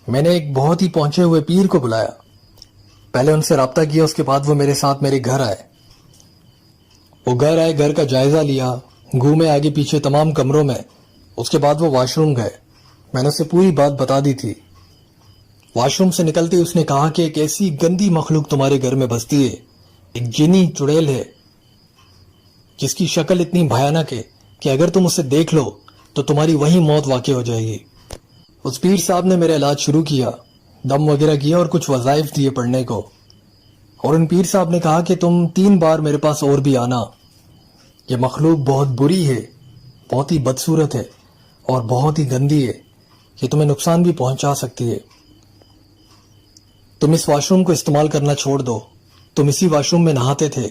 میں نے ایک بہت ہی پہنچے ہوئے پیر کو بلایا۔ پہلے ان سے رابطہ کیا، اس کے بعد وہ میرے ساتھ میرے گھر آئے۔ وہ گھر آئے، گھر کا جائزہ لیا، گھومے آگے پیچھے تمام کمروں میں۔ اس کے بعد وہ واش روم گئے۔ میں نے اسے پوری بات بتا دی تھی۔ واش روم سے نکلتے اس نے کہا کہ ایک ایسی گندی مخلوق تمہارے گھر میں بستی ہے، ایک جنی چڑیل ہے جس کی شکل اتنی بھیانک ہے کہ اگر تم اسے دیکھ لو تو تمہاری وہیں موت واقع ہو جائے گی۔ اس پیر صاحب نے میرا علاج شروع کیا، دم وغیرہ کیا اور کچھ وظائف دیے پڑھنے کو، اور ان پیر صاحب نے کہا کہ تم 3 بار میرے پاس اور بھی آنا، یہ مخلوق بہت بری ہے، بہت ہی بدصورت ہے اور بہت ہی گندی ہے، یہ تمہیں نقصان بھی پہنچا سکتی ہے۔ تم اس واش روم کو استعمال کرنا چھوڑ دو۔ تم اسی واش روم میں نہاتے تھے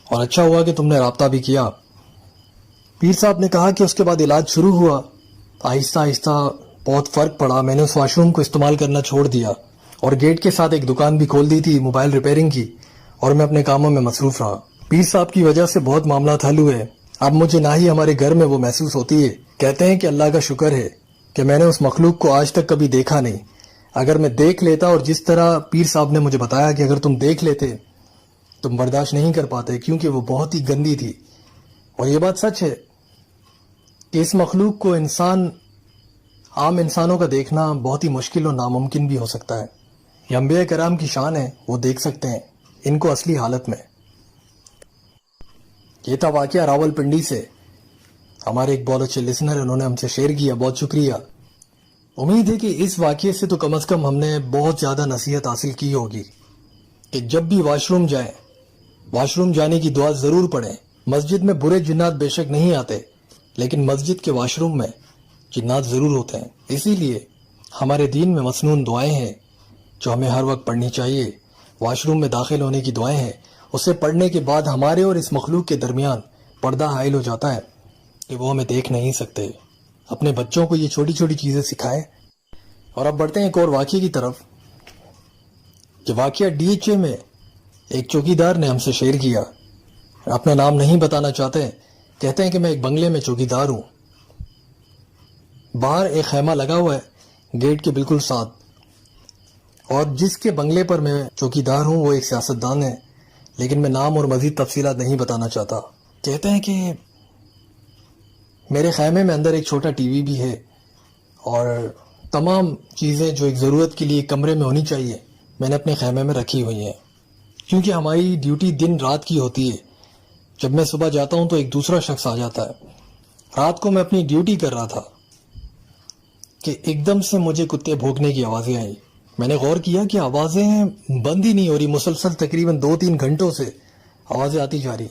اور اچھا ہوا کہ تم نے رابطہ بھی کیا۔ پیر صاحب نے کہا کہ اس کے بعد علاج شروع ہوا، آہستہ آہستہ بہت فرق پڑا۔ میں نے اس واش روم کو استعمال کرنا چھوڑ دیا اور گیٹ کے ساتھ ایک دکان بھی کھول دی تھی موبائل ریپیئرنگ کی، اور میں اپنے کاموں میں مصروف رہا۔ پیر صاحب کی وجہ سے بہت معاملات حل ہوئے۔ اب مجھے نہ ہی ہمارے گھر میں وہ محسوس ہوتی ہے۔ کہتے ہیں کہ اللہ کا شکر ہے کہ میں نے اس مخلوق کو آج تک کبھی دیکھا نہیں۔ اگر میں دیکھ لیتا، اور جس طرح پیر صاحب نے مجھے بتایا کہ اگر تم دیکھ لیتے تم برداشت نہیں کر پاتے، کیونکہ وہ بہت ہی گندی تھی۔ اور یہ بات سچ ہے کہ اس مخلوق کو عام انسانوں کا دیکھنا بہت ہی مشکل اور ناممکن بھی ہو سکتا ہے۔ یہ انبیاء کرام کی شان ہے، وہ دیکھ سکتے ہیں ان کو اصلی حالت میں۔ یہ تھا واقعہ راول پنڈی سے۔ ہمارے ایک بہت اچھے لسنر انہوں نے ہم سے شیئر کیا، بہت شکریہ۔ امید ہے کہ اس واقعے سے تو کم از کم ہم نے بہت زیادہ نصیحت حاصل کی ہوگی کہ جب بھی واش روم جائیں، واش روم جانے کی دعا ضرور پڑھیں۔ مسجد میں برے جنات بے شک نہیں آتے، لیکن مسجد کے واش روم میں جنات ضرور ہوتے ہیں۔ اسی لیے ہمارے دین میں مسنون دعائیں ہیں جو ہمیں ہر وقت پڑھنی چاہیے۔ واش روم میں داخل ہونے کی دعائیں ہیں، اسے پڑھنے کے بعد ہمارے اور اس مخلوق کے درمیان پردہ حائل ہو جاتا ہے کہ وہ ہمیں دیکھ نہیں سکتے۔ اپنے بچوں کو یہ چھوٹی چھوٹی چیزیں سکھائیں۔ اور اب بڑھتے ہیں ایک اور واقعے کی طرف۔ یہ واقعہ DHA میں ایک چوکیدار نے ہم سے شیئر کیا۔ اپنا نام نہیں بتانا چاہتے، کہتے ہیں کہ میں ایک بنگلے میں چوکیدار ہوں۔ باہر ایک خیمہ لگا ہوا ہے گیٹ کے بالکل ساتھ، اور جس کے بنگلے پر میں چوکیدار ہوں وہ ایک سیاستدان ہے، لیکن میں نام اور مزید تفصیلات نہیں بتانا چاہتا۔ کہتے ہیں کہ میرے خیمے میں اندر ایک چھوٹا ٹی وی بھی ہے، اور تمام چیزیں جو ایک ضرورت کے لیے کمرے میں ہونی چاہیے میں نے اپنے خیمے میں رکھی ہوئی ہیں، کیونکہ ہماری ڈیوٹی دن رات کی ہوتی ہے۔ جب میں صبح جاتا ہوں تو ایک دوسرا شخص آ جاتا ہے۔ رات کو میں اپنی ڈیوٹی کر رہا تھا کہ ایک دم سے مجھے کتے بھونکنے کی آوازیں آئیں۔ میں نے غور کیا کہ آوازیں بند ہی نہیں ہو رہی، مسلسل تقریباً 2-3 گھنٹوں سے آوازیں آتی جا رہی۔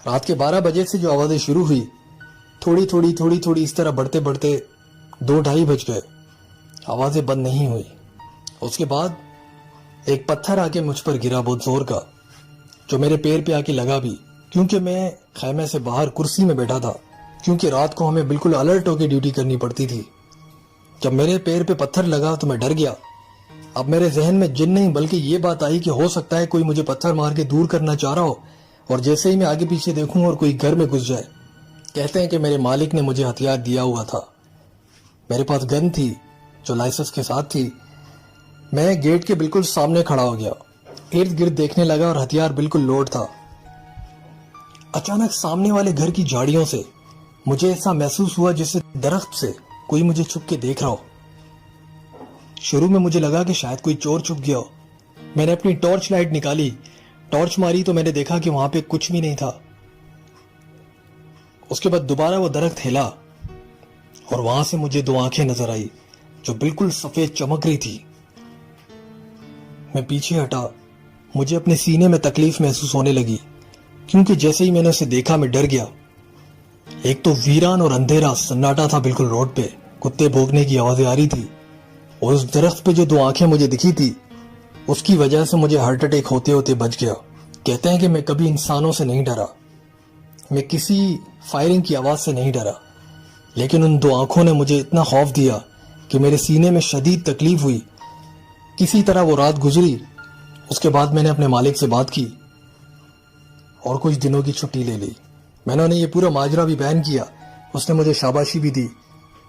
رات کے 12 بجے سے جو آوازیں شروع ہوئی، تھوڑی تھوڑی اس طرح بڑھتے بڑھتے 2-2:30 بج گئے، آوازیں بند نہیں ہوئی۔ اس کے بعد ایک پتھر آ کے مجھ پر گرا بہت زور کا، جو میرے پیر پہ آ کے لگا بھی، کیونکہ میں خیمے سے باہر کرسی میں بیٹھا تھا، کیونکہ رات کو ہمیں بالکل الرٹ ہو کے ڈیوٹی کرنی پڑتی تھی۔ جب میرے پیر پہ پتھر لگا تو میں ڈر گیا۔ اب میرے ذہن میں جن نہیں بلکہ یہ بات آئی کہ ہو سکتا ہے کوئی مجھے پتھر مار کے دور کرنا چاہ رہا ہو، اور جیسے ہی میں آگے پیچھے دیکھوں اور کوئی گھر میں گھس جائے۔ کہتے ہیں کہ میرے مالک نے مجھے ہتھیار دیا ہوا تھا، میرے پاس گن تھی جو لائسنس کے ساتھ تھی۔ میں گیٹ کے بالکل سامنے کھڑا ہو گیا، ارد گرد دیکھنے لگا اور ہتھیار بالکل لوڈ تھا۔ اچانک سامنے والے گھر کی جھاڑیوں سے مجھے ایسا محسوس ہوا جیسے درخت سے کوئی مجھے چھپ کے دیکھ رہا ہو۔ شروع میں مجھے لگا کہ شاید کوئی چور چھپ گیا ہو، میں نے اپنی ٹارچ لائٹ نکالی، ٹارچ ماری تو میں نے دیکھا کہ وہاں پہ کچھ بھی نہیں تھا۔ اس کے بعد دوبارہ وہ درخت ہلا اور وہاں سے مجھے 2 آنکھیں نظر آئی جو بالکل سفید چمک رہی تھی۔ میں پیچھے ہٹا، مجھے اپنے سینے میں تکلیف محسوس ہونے لگی، کیونکہ جیسے ہی میں نے اسے دیکھا میں ڈر گیا۔ ایک تو ویران اور اندھیرا سناٹا تھا بالکل روڈ پہ، کتے بھونکنے کی آوازیں آ رہی تھی، اور اس درخت پہ جو 2 آنکھیں مجھے دکھی تھی اس کی وجہ سے مجھے ہارٹ اٹیک ہوتے ہوتے بچ گیا۔ کہتے ہیں کہ میں کبھی انسانوں سے نہیں ڈرا، میں کسی فائرنگ کی آواز سے نہیں ڈرا، لیکن ان 2 آنکھوں نے مجھے اتنا خوف دیا کہ میرے سینے میں شدید تکلیف ہوئی۔ کسی طرح وہ رات گزری۔ اس کے بعد میں نے اپنے مالک سے بات کی اور کچھ دنوں کی چھٹی لے لی۔ میں نے انہیں یہ پورا ماجرا بھی بیان کیا۔ اس نے مجھے شاباشی بھی دی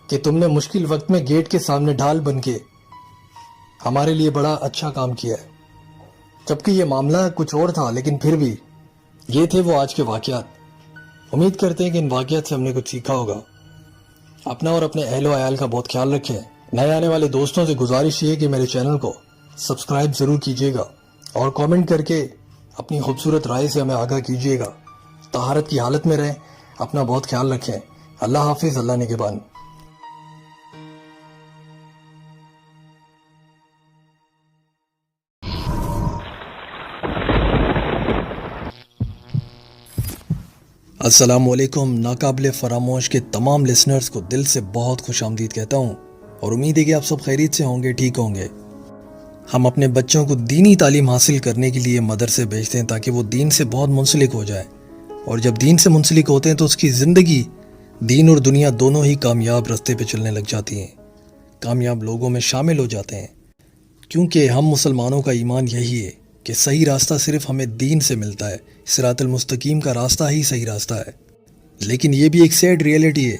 کہ تم نے مشکل وقت میں گیٹ کے سامنے ڈھال بن کے ہمارے لیے بڑا اچھا کام کیا ہے۔ جبکہ یہ معاملہ کچھ اور تھا، لیکن پھر بھی یہ تھے وہ آج کے واقعات۔ امید کرتے ہیں کہ ان واقعات سے ہم نے کچھ سیکھا ہوگا۔ اپنا اور اپنے اہل و عیال کا بہت خیال رکھیں۔ نئے آنے والے دوستوں سے گزارش یہ کہ میرے چینل کو سبسکرائب ضرور کیجیے گا اور کامنٹ کر کے اپنی خوبصورت رائے سے ہمیں آگاہ کیجیے گا۔ طہارت کی حالت میں رہیں، اپنا بہت خیال رکھیں۔ اللہ حافظ، اللہ نگہبان۔ السلام علیکم۔ ناقابل فراموش کے تمام لسنرز کو دل سے بہت خوش آمدید کہتا ہوں، اور امید ہے کہ آپ سب خیریت سے ہوں گے، ٹھیک ہوں گے۔ ہم اپنے بچوں کو دینی تعلیم حاصل کرنے کے لیے مدرسے بھیجتے ہیں تاکہ وہ دین سے بہت منسلک ہو جائے، اور جب دین سے منسلک ہوتے ہیں تو اس کی زندگی دین اور دنیا دونوں ہی کامیاب راستے پہ چلنے لگ جاتی ہیں، کامیاب لوگوں میں شامل ہو جاتے ہیں، کیونکہ ہم مسلمانوں کا ایمان یہی ہے کہ صحیح راستہ صرف ہمیں دین سے ملتا ہے، صراط المستقیم کا راستہ ہی صحیح راستہ ہے۔ لیکن یہ بھی ایک سیڈ ریئلٹی ہے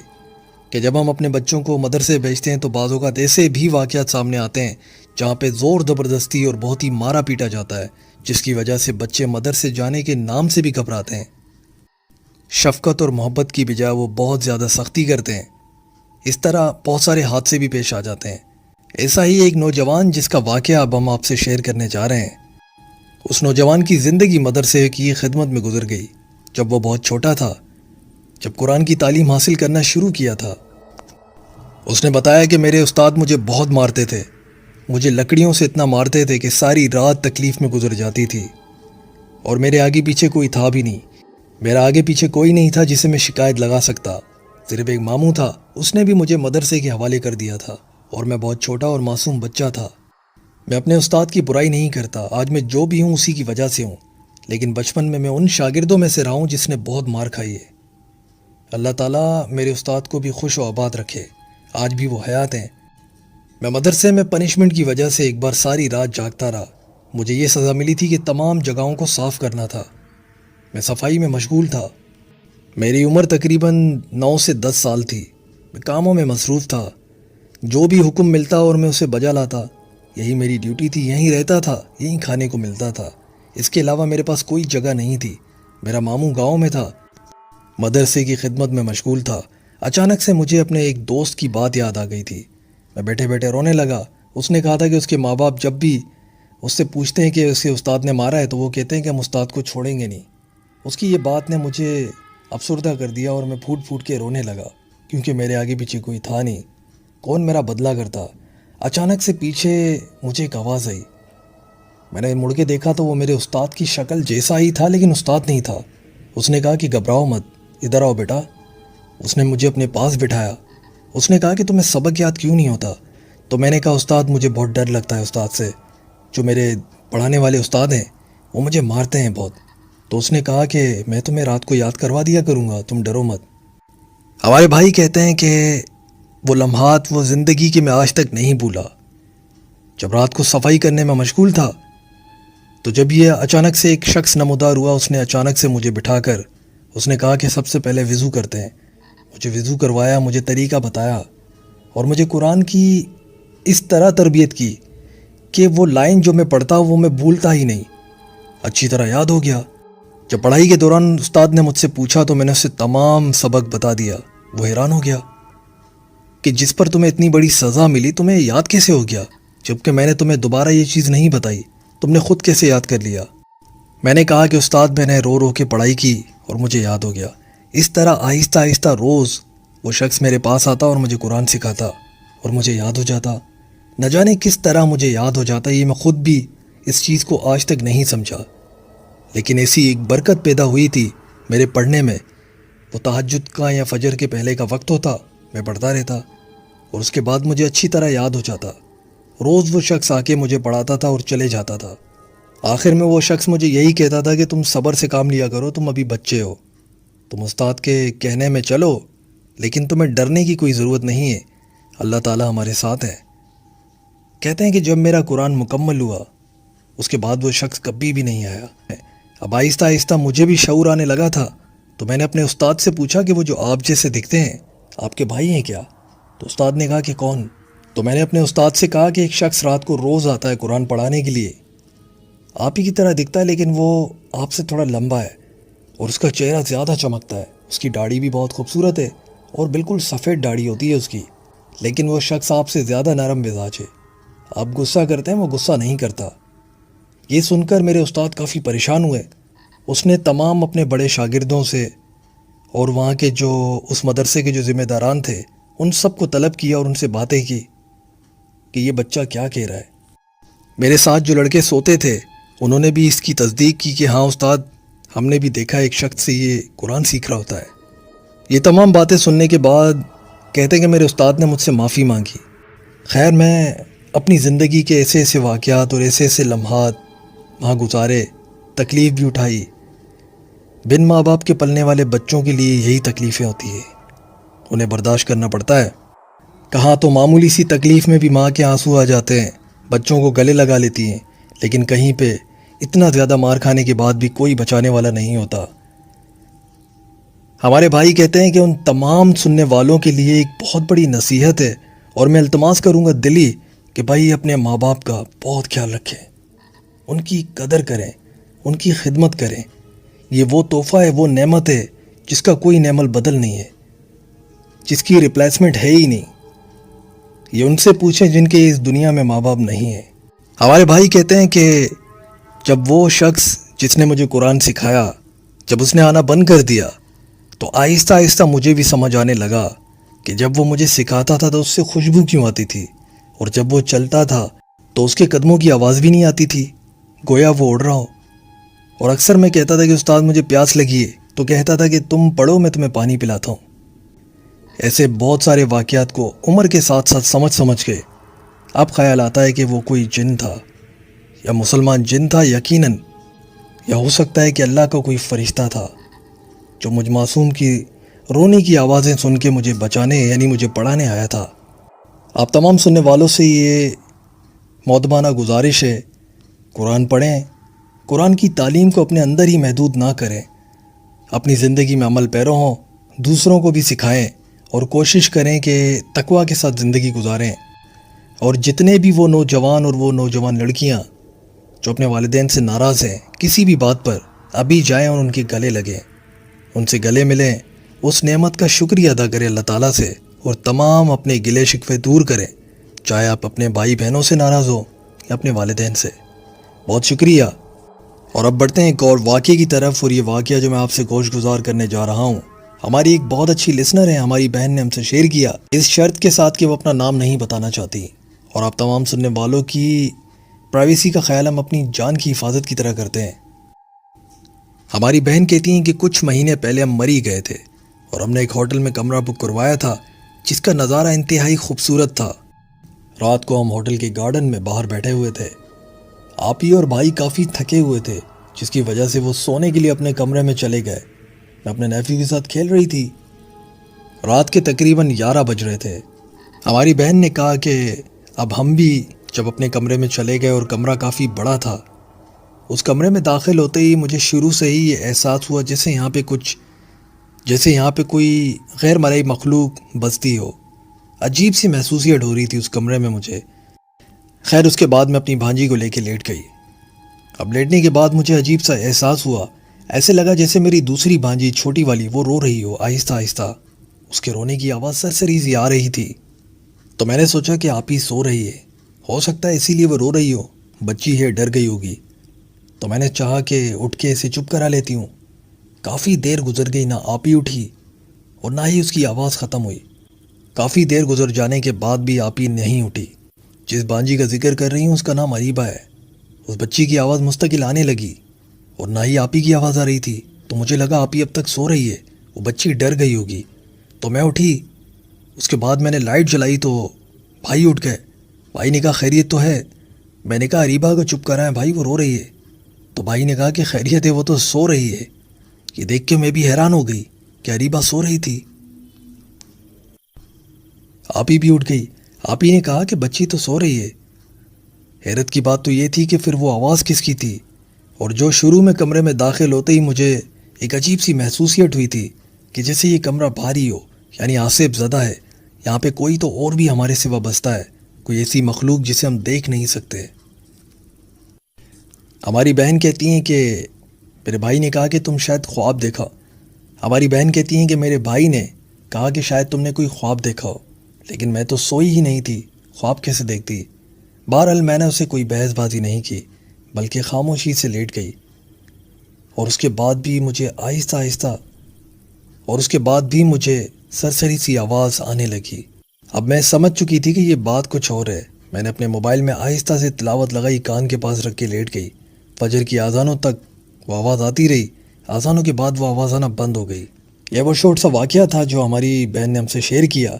کہ جب ہم اپنے بچوں کو مدرسے بھیجتے ہیں تو بعض اوقات ایسے بھی واقعات سامنے آتے ہیں جہاں پہ زور زبردستی اور بہت ہی مارا پیٹا جاتا ہے، جس کی وجہ سے بچے مدرسے جانے کے نام سے بھی گھبراتے ہیں۔ شفقت اور محبت کی بجائے وہ بہت زیادہ سختی کرتے ہیں۔ اس طرح بہت سارے حادثے بھی پیش آ جاتے ہیں۔ ایسا ہی ایک نوجوان جس کا واقعہ اب ہم آپ سے شیئر کرنے جا رہے ہیں، اس نوجوان کی زندگی مدرسے کی خدمت میں گزر گئی۔ جب وہ بہت چھوٹا تھا، جب قرآن کی تعلیم حاصل کرنا شروع کیا تھا، اس نے بتایا کہ میرے استاد مجھے بہت مارتے تھے، مجھے لکڑیوں سے اتنا مارتے تھے کہ ساری رات تکلیف میں گزر جاتی تھی، اور میرے آگے پیچھے کوئی تھا بھی نہیں، میرا آگے پیچھے کوئی نہیں تھا جسے میں شکایت لگا سکتا، صرف ایک ماموں تھا، اس نے بھی مجھے مدرسے کے حوالے کر دیا تھا، اور میں بہت چھوٹا اور معصوم بچہ تھا۔ میں اپنے استاد کی برائی نہیں کرتا، آج میں جو بھی ہوں اسی کی وجہ سے ہوں، لیکن بچپن میں ان شاگردوں میں سے رہا ہوں جس نے بہت مار کھائی ہے۔ اللہ تعالیٰ میرے استاد کو بھی خوش و آباد رکھے، آج بھی وہ حیات ہیں۔ میں مدرسے میں پنشمنٹ کی وجہ سے ایک بار ساری رات جاگتا رہا۔ مجھے یہ سزا ملی تھی کہ تمام جگہوں کو صاف کرنا تھا۔ میں صفائی میں مشغول تھا۔ میری عمر تقریباً 9 سے 10 سال تھی۔ میں کاموں میں مصروف تھا، جو بھی حکم ملتا اور میں اسے بجا لاتا، یہی میری ڈیوٹی تھی، یہیں رہتا تھا، یہیں کھانے کو ملتا تھا، اس کے علاوہ میرے پاس کوئی جگہ نہیں تھی۔ میرا ماموں گاؤں میں تھا، مدرسے کی خدمت میں مشغول تھا۔ اچانک سے مجھے اپنے ایک دوست کی بات یاد آ گئی تھی۔ میں بیٹھے بیٹھے رونے لگا۔ اس نے کہا تھا کہ اس کے ماں باپ جب بھی اس سے پوچھتے ہیں کہ اس کے استاد نے مارا ہے تو وہ کہتے ہیں کہ ہم استاد کو چھوڑیں گے نہیں۔ اس کی یہ بات نے مجھے افسردہ کر دیا اور میں پھوٹ پھوٹ کے رونے لگا، کیونکہ میرے آگے پیچھے کوئی تھا نہیں، کون میرا بدلہ کرتا۔ اچانک سے پیچھے مجھے ایک آواز آئی۔ میں نے مڑ کے دیکھا تو وہ میرے استاد کی شکل جیسا ہی تھا، لیکن استاد نہیں تھا۔ اس نے کہا کہ گھبراؤ مت، ادھر آؤ بیٹا۔ اس نے مجھے اپنے پاس بٹھایا۔ اس نے کہا کہ تمہیں سبق یاد کیوں نہیں ہوتا؟ تو میں نے کہا استاد مجھے بہت ڈر لگتا ہے استاد سے، جو میرے پڑھانے والے استاد ہیں وہ مجھے مارتے ہیں بہت۔ تو اس نے کہا کہ میں تمہیں رات کو یاد کروا دیا کروں گا، تم ڈرو مت۔ ہمارے بھائی کہتے ہیں کہ وہ لمحات، وہ زندگی کہ میں آج تک نہیں بھولا۔ جب رات کو صفائی کرنے میں مشغول تھا تو جب یہ اچانک سے ایک شخص نمودار ہوا، اس نے اچانک سے مجھے بٹھا کر اس نے کہا کہ سب سے پہلے وضو کرتے ہیں۔ مجھے وضو کروایا، مجھے طریقہ بتایا، اور مجھے قرآن کی اس طرح تربیت کی کہ وہ لائن جو میں پڑھتا وہ میں بھولتا ہی نہیں، اچھی طرح یاد ہو گیا۔ جب پڑھائی کے دوران استاد نے مجھ سے پوچھا تو میں نے اسے تمام سبق بتا دیا۔ وہ حیران ہو گیا کہ جس پر تمہیں اتنی بڑی سزا ملی تمہیں یاد کیسے ہو گیا، جبکہ میں نے تمہیں دوبارہ یہ چیز نہیں بتائی۔ تم نے خود کیسے یاد کر لیا؟ میں نے کہا کہ استاد میں نے رو رو کے پڑھائی کی اور مجھے یاد ہو گیا۔ اس طرح آہستہ آہستہ روز وہ شخص میرے پاس آتا اور مجھے قرآن سکھاتا اور مجھے یاد ہو جاتا۔ نہ جانے کس طرح مجھے یاد ہو جاتا، یہ میں خود بھی اس چیز کو آج تک نہیں سمجھا، لیکن ایسی ایک برکت پیدا ہوئی تھی میرے پڑھنے میں۔ وہ تہجد کا یا فجر کے پہلے کا وقت ہوتا، میں پڑھتا رہتا اور اس کے بعد مجھے اچھی طرح یاد ہو جاتا۔ روز وہ شخص آ کے مجھے پڑھاتا تھا اور چلے جاتا تھا۔ آخر میں وہ شخص مجھے یہی کہتا تھا کہ تم صبر سے کام لیا کرو، تم ابھی بچے ہو، تم استاد کے کہنے میں چلو، لیکن تمہیں ڈرنے کی کوئی ضرورت نہیں ہے، اللہ تعالیٰ ہمارے ساتھ ہے۔ کہتے ہیں کہ جب میرا قرآن مکمل ہوا اس کے بعد وہ شخص کبھی بھی نہیں آیا۔ اب آہستہ آہستہ مجھے بھی شعور آنے لگا تھا، تو میں نے اپنے استاد سے پوچھا کہ وہ جو آپ جیسے دکھتے ہیں آپ کے بھائی ہیں کیا؟ تو استاد نے کہا کہ کون؟ تو میں نے اپنے استاد سے کہا کہ ایک شخص رات کو روز آتا ہے قرآن پڑھانے کے لیے، آپ ہی کی طرح دکھتا ہے لیکن وہ آپ سے تھوڑا لمبا ہے اور اس کا چہرہ زیادہ چمکتا ہے، اس کی داڑھی بھی بہت خوبصورت ہے اور بالکل سفید داڑھی ہوتی ہے اس کی، لیکن وہ شخص آپ سے زیادہ نرم مزاج ہے، آپ غصہ کرتے ہیں وہ غصہ نہیں کرتا۔ یہ سن کر میرے استاد کافی پریشان ہوئے۔ اس نے تمام اپنے بڑے شاگردوں سے اور وہاں کے جو اس مدرسے کے جو ذمہ داران تھے ان سب کو طلب کیا اور ان سے باتیں کی کہ یہ بچہ کیا کہہ رہا ہے۔ میرے ساتھ جو لڑکے سوتے تھے انہوں نے بھی اس کی تصدیق کی کہ ہاں استاد، ہم نے بھی دیکھا ایک شخص سے یہ قرآن سیکھ رہا ہوتا ہے۔ یہ تمام باتیں سننے کے بعد کہتے ہیں کہ میرے استاد نے مجھ سے معافی مانگی۔ خیر، میں اپنی زندگی کے ایسے ایسے واقعات اور ایسے ایسے لمحات وہاں گزارے، تکلیف بھی اٹھائی۔ بن ماں باپ کے پلنے والے بچوں کے لیے یہی تکلیفیں ہوتی ہیں، انہیں برداشت کرنا پڑتا ہے۔ کہاں تو معمولی سی تکلیف میں بھی ماں کے آنسو آ جاتے ہیں، بچوں کو گلے لگا لیتی ہیں، لیکن کہیں پہ اتنا زیادہ مار کھانے کے بعد بھی کوئی بچانے والا نہیں ہوتا۔ ہمارے بھائی کہتے ہیں کہ ان تمام سننے والوں کے لیے ایک بہت بڑی نصیحت ہے، اور میں التماس کروں گا دلی کہ بھائی اپنے ماں باپ کا بہت خیال رکھیں، ان کی قدر کریں، ان کی خدمت کریں۔ یہ وہ تحفہ ہے، وہ نعمت ہے جس کا کوئی نعمت بدل نہیں ہے، جس کی ریپلیسمنٹ ہے ہی نہیں۔ یہ ان سے پوچھیں جن کے اس دنیا میں ماں باپ نہیں ہیں۔ ہمارے بھائی کہتے ہیں کہ جب وہ شخص جس نے مجھے قرآن سکھایا جب اس نے آنا بند کر دیا تو آہستہ آہستہ مجھے بھی سمجھ آنے لگا کہ جب وہ مجھے سکھاتا تھا تو اس سے خوشبو کیوں آتی تھی، اور جب وہ چلتا تھا تو اس کے قدموں کی آواز بھی نہیں آتی تھی، گویا وہ اڑ رہا ہو۔ اور اکثر میں کہتا تھا کہ استاد مجھے پیاس لگی ہے، تو کہتا تھا کہ تم پڑھو میں تمہیں پانی پلاتا ہوں۔ ایسے بہت سارے واقعات کو عمر کے ساتھ ساتھ سمجھ کے اب خیال آتا ہے کہ وہ کوئی جن تھا، یا مسلمان جن تھا یقیناً، یا ہو سکتا ہے کہ اللہ کا کوئی فرشتہ تھا جو مجھ معصوم کی رونے کی آوازیں سن کے مجھے بچانے یعنی مجھے پڑھانے آیا تھا۔ آپ تمام سننے والوں سے یہ مؤدبانہ گزارش ہے، قرآن پڑھیں، قرآن کی تعلیم کو اپنے اندر ہی محدود نہ کریں، اپنی زندگی میں عمل پیرا ہوں، دوسروں کو بھی سکھائیں اور کوشش کریں کہ تقویٰ کے ساتھ زندگی گزاریں۔ اور جتنے بھی وہ نوجوان اور وہ نوجوان لڑکیاں جو اپنے والدین سے ناراض ہیں کسی بھی بات پر، ابھی جائیں اور ان کے گلے لگیں، ان سے گلے ملیں، اس نعمت کا شکریہ ادا کریں اللہ تعالیٰ سے، اور تمام اپنے گلے شکوے دور کریں، چاہے آپ اپنے بھائی بہنوں سے ناراض ہو یا اپنے والدین سے۔ بہت شکریہ۔ اور اب بڑھتے ہیں ایک اور واقعے کی طرف، اور یہ واقعہ جو میں آپ سے گوش گزار کرنے جا رہا ہوں ہماری ایک بہت اچھی لسنر ہے، ہماری بہن نے ہم سے شیئر کیا، اس شرط کے ساتھ کہ وہ اپنا نام نہیں بتانا چاہتی، اور آپ تمام سننے والوں کی پرائیویسی کا خیال ہم اپنی جان کی حفاظت کی طرح کرتے ہیں۔ ہماری بہن کہتی ہیں کہ کچھ مہینے پہلے ہم مری گئے تھے اور ہم نے ایک ہوٹل میں کمرہ بک کروایا تھا جس کا نظارہ انتہائی خوبصورت تھا۔ رات کو ہم ہوٹل کے گارڈن میں باہر بیٹھے ہوئے تھے، آپ ہی اور بھائی کافی تھکے ہوئے تھے جس کی وجہ سے وہ سونے کے لیے اپنے کمرے میں چلے گئے۔ میں اپنے نیفی کے ساتھ کھیل رہی تھی، رات کے تقریباً 11 بج رہے تھے۔ ہماری بہن نے کہا کہ اب ہم بھی جب اپنے کمرے میں چلے گئے، اور کمرہ کافی بڑا تھا، اس کمرے میں داخل ہوتے ہی مجھے شروع سے ہی یہ احساس ہوا جیسے یہاں پہ کوئی غیر مرئی مخلوق بستی ہو، عجیب سی محسوسیت ہو رہی تھی اس کمرے میں مجھے۔ خیر اس کے بعد میں اپنی بھانجی کو لے کے لیٹ گئی۔ اب لیٹنے کے بعد مجھے عجیب سا احساس ہوا، ایسے لگا جیسے میری دوسری بھانجی چھوٹی والی وہ رو رہی ہو آہستہ آہستہ، اس کے رونے کی آواز سرسری سی آ رہی تھی۔ تو میں نے سوچا کہ آپ ہی سو رہی ہے، ہو سکتا ہے اسی لیے وہ رو رہی ہو، بچی ہے ڈر گئی ہوگی، تو میں نے چاہا کہ اٹھ کے اسے چپ کرا لیتی ہوں۔ کافی دیر گزر گئی، نہ آپ ہی اٹھی اور نہ ہی اس کی آواز ختم ہوئی۔ کافی دیر گزر جانے کے بعد بھی آپ ہی نہیں اٹھی۔ جس بانجی کا ذکر کر رہی ہوں اس کا نام اریبہ ہے۔ اس بچی کی آواز مستقل آنے لگی اور نہ ہی آپ ہی کی آواز آ رہی تھی، تو مجھے لگا آپ ہی اب تک سو رہی ہے، وہ بچی ڈر گئی ہوگی، تو میں اٹھی۔ اس کے بعد میں نے لائٹ جلائی تو بھائی اٹھ گئے۔ بھائی نے کہا خیریت تو ہے؟ میں نے کہا اریبہ کو چپ کرائیں بھائی، وہ رو رہی ہے۔ تو بھائی نے کہا کہ خیریت ہے، وہ تو سو رہی ہے۔ یہ دیکھ کے میں بھی حیران ہو گئی کہ اریبہ سو رہی تھی۔ آپ ہی بھی اٹھ گئی۔ آپ ہی نے کہا کہ بچی تو سو رہی ہے۔ حیرت کی بات تو یہ تھی کہ پھر وہ آواز کس کی تھی، اور جو شروع میں کمرے میں داخل ہوتے ہی مجھے ایک عجیب سی محسوسیت ہوئی تھی کہ جیسے یہ کمرہ بھاری ہو، یعنی آصف زدہ ہے، یہاں پہ کوئی تو اور بھی ہمارے سوا بستا ہے، کوئی ایسی مخلوق جسے ہم دیکھ نہیں سکتے۔ ہماری بہن کہتی ہیں کہ میرے بھائی نے کہا کہ تم شاید خواب دیکھا۔ ہماری بہن کہتی ہیں کہ میرے بھائی نے کہا کہ شاید تم نے کوئی خواب دیکھا ہو، لیکن میں تو سوئی ہی نہیں تھی، خواب کیسے دیکھتی؟ بہرحال میں نے اسے کوئی بحث بازی نہیں کی، بلکہ خاموشی سے لیٹ گئی۔ اور اس کے بعد بھی مجھے سرسری سی آواز آنے لگی۔ اب میں سمجھ چکی تھی کہ یہ بات کچھ اور ہے۔ میں نے اپنے موبائل میں آہستہ سے تلاوت لگائی، کان کے پاس رکھ کے لیٹ گئی۔ فجر کی اذانوں تک وہ آواز آتی رہی، اذانوں کے بعد وہ آواز آنا بند ہو گئی۔ یہ وہ شورٹ سا واقعہ تھا جو ہماری بہن نے ہم سے شیئر کیا،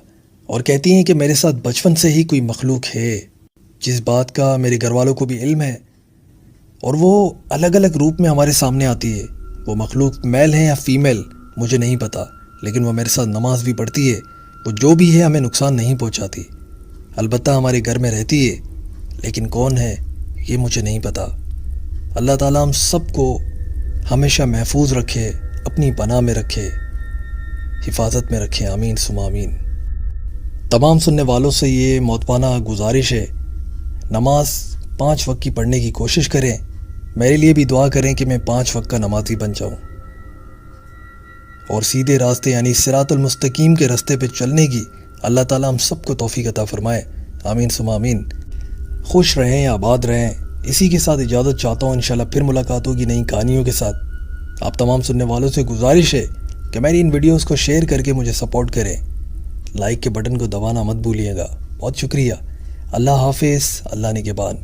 اور کہتی ہیں کہ میرے ساتھ بچپن سے ہی کوئی مخلوق ہے، جس بات کا میرے گھر والوں کو بھی علم ہے، اور وہ الگ الگ روپ میں ہمارے سامنے آتی ہے۔ وہ مخلوق میل ہے یا فیمیل مجھے نہیں پتا، لیکن وہ میرے ساتھ نماز بھی پڑھتی ہے۔ وہ جو بھی ہے ہمیں نقصان نہیں پہنچاتی، البتہ ہمارے گھر میں رہتی ہے، لیکن کون ہے یہ مجھے نہیں پتا۔ اللہ تعالیٰ ہم سب کو ہمیشہ محفوظ رکھے، اپنی پناہ میں رکھے، حفاظت میں رکھے، آمین ثم آمین۔ تمام سننے والوں سے یہ معتبانہ گزارش ہے، نماز 5 وقت کی پڑھنے کی کوشش کریں۔ میرے لیے بھی دعا کریں کہ میں 5 وقت کا نمازی بن جاؤں اور سیدھے راستے یعنی صراط المستقیم کے راستے پہ چلنے کی اللہ تعالیٰ ہم سب کو توفیق عطا فرمائے، آمین ثم آمین۔ خوش رہیں، آباد رہیں۔ اسی کے ساتھ اجازت چاہتا ہوں، انشاءاللہ پھر ملاقات ہوگی نئی کہانیوں کے ساتھ۔ آپ تمام سننے والوں سے گزارش ہے کہ میری ان ویڈیوز کو شیئر کر کے مجھے سپورٹ کریں، لائک کے بٹن کو دبانا مت بھولیے گا۔ بہت شکریہ۔ اللہ حافظ، اللہ نگہبان۔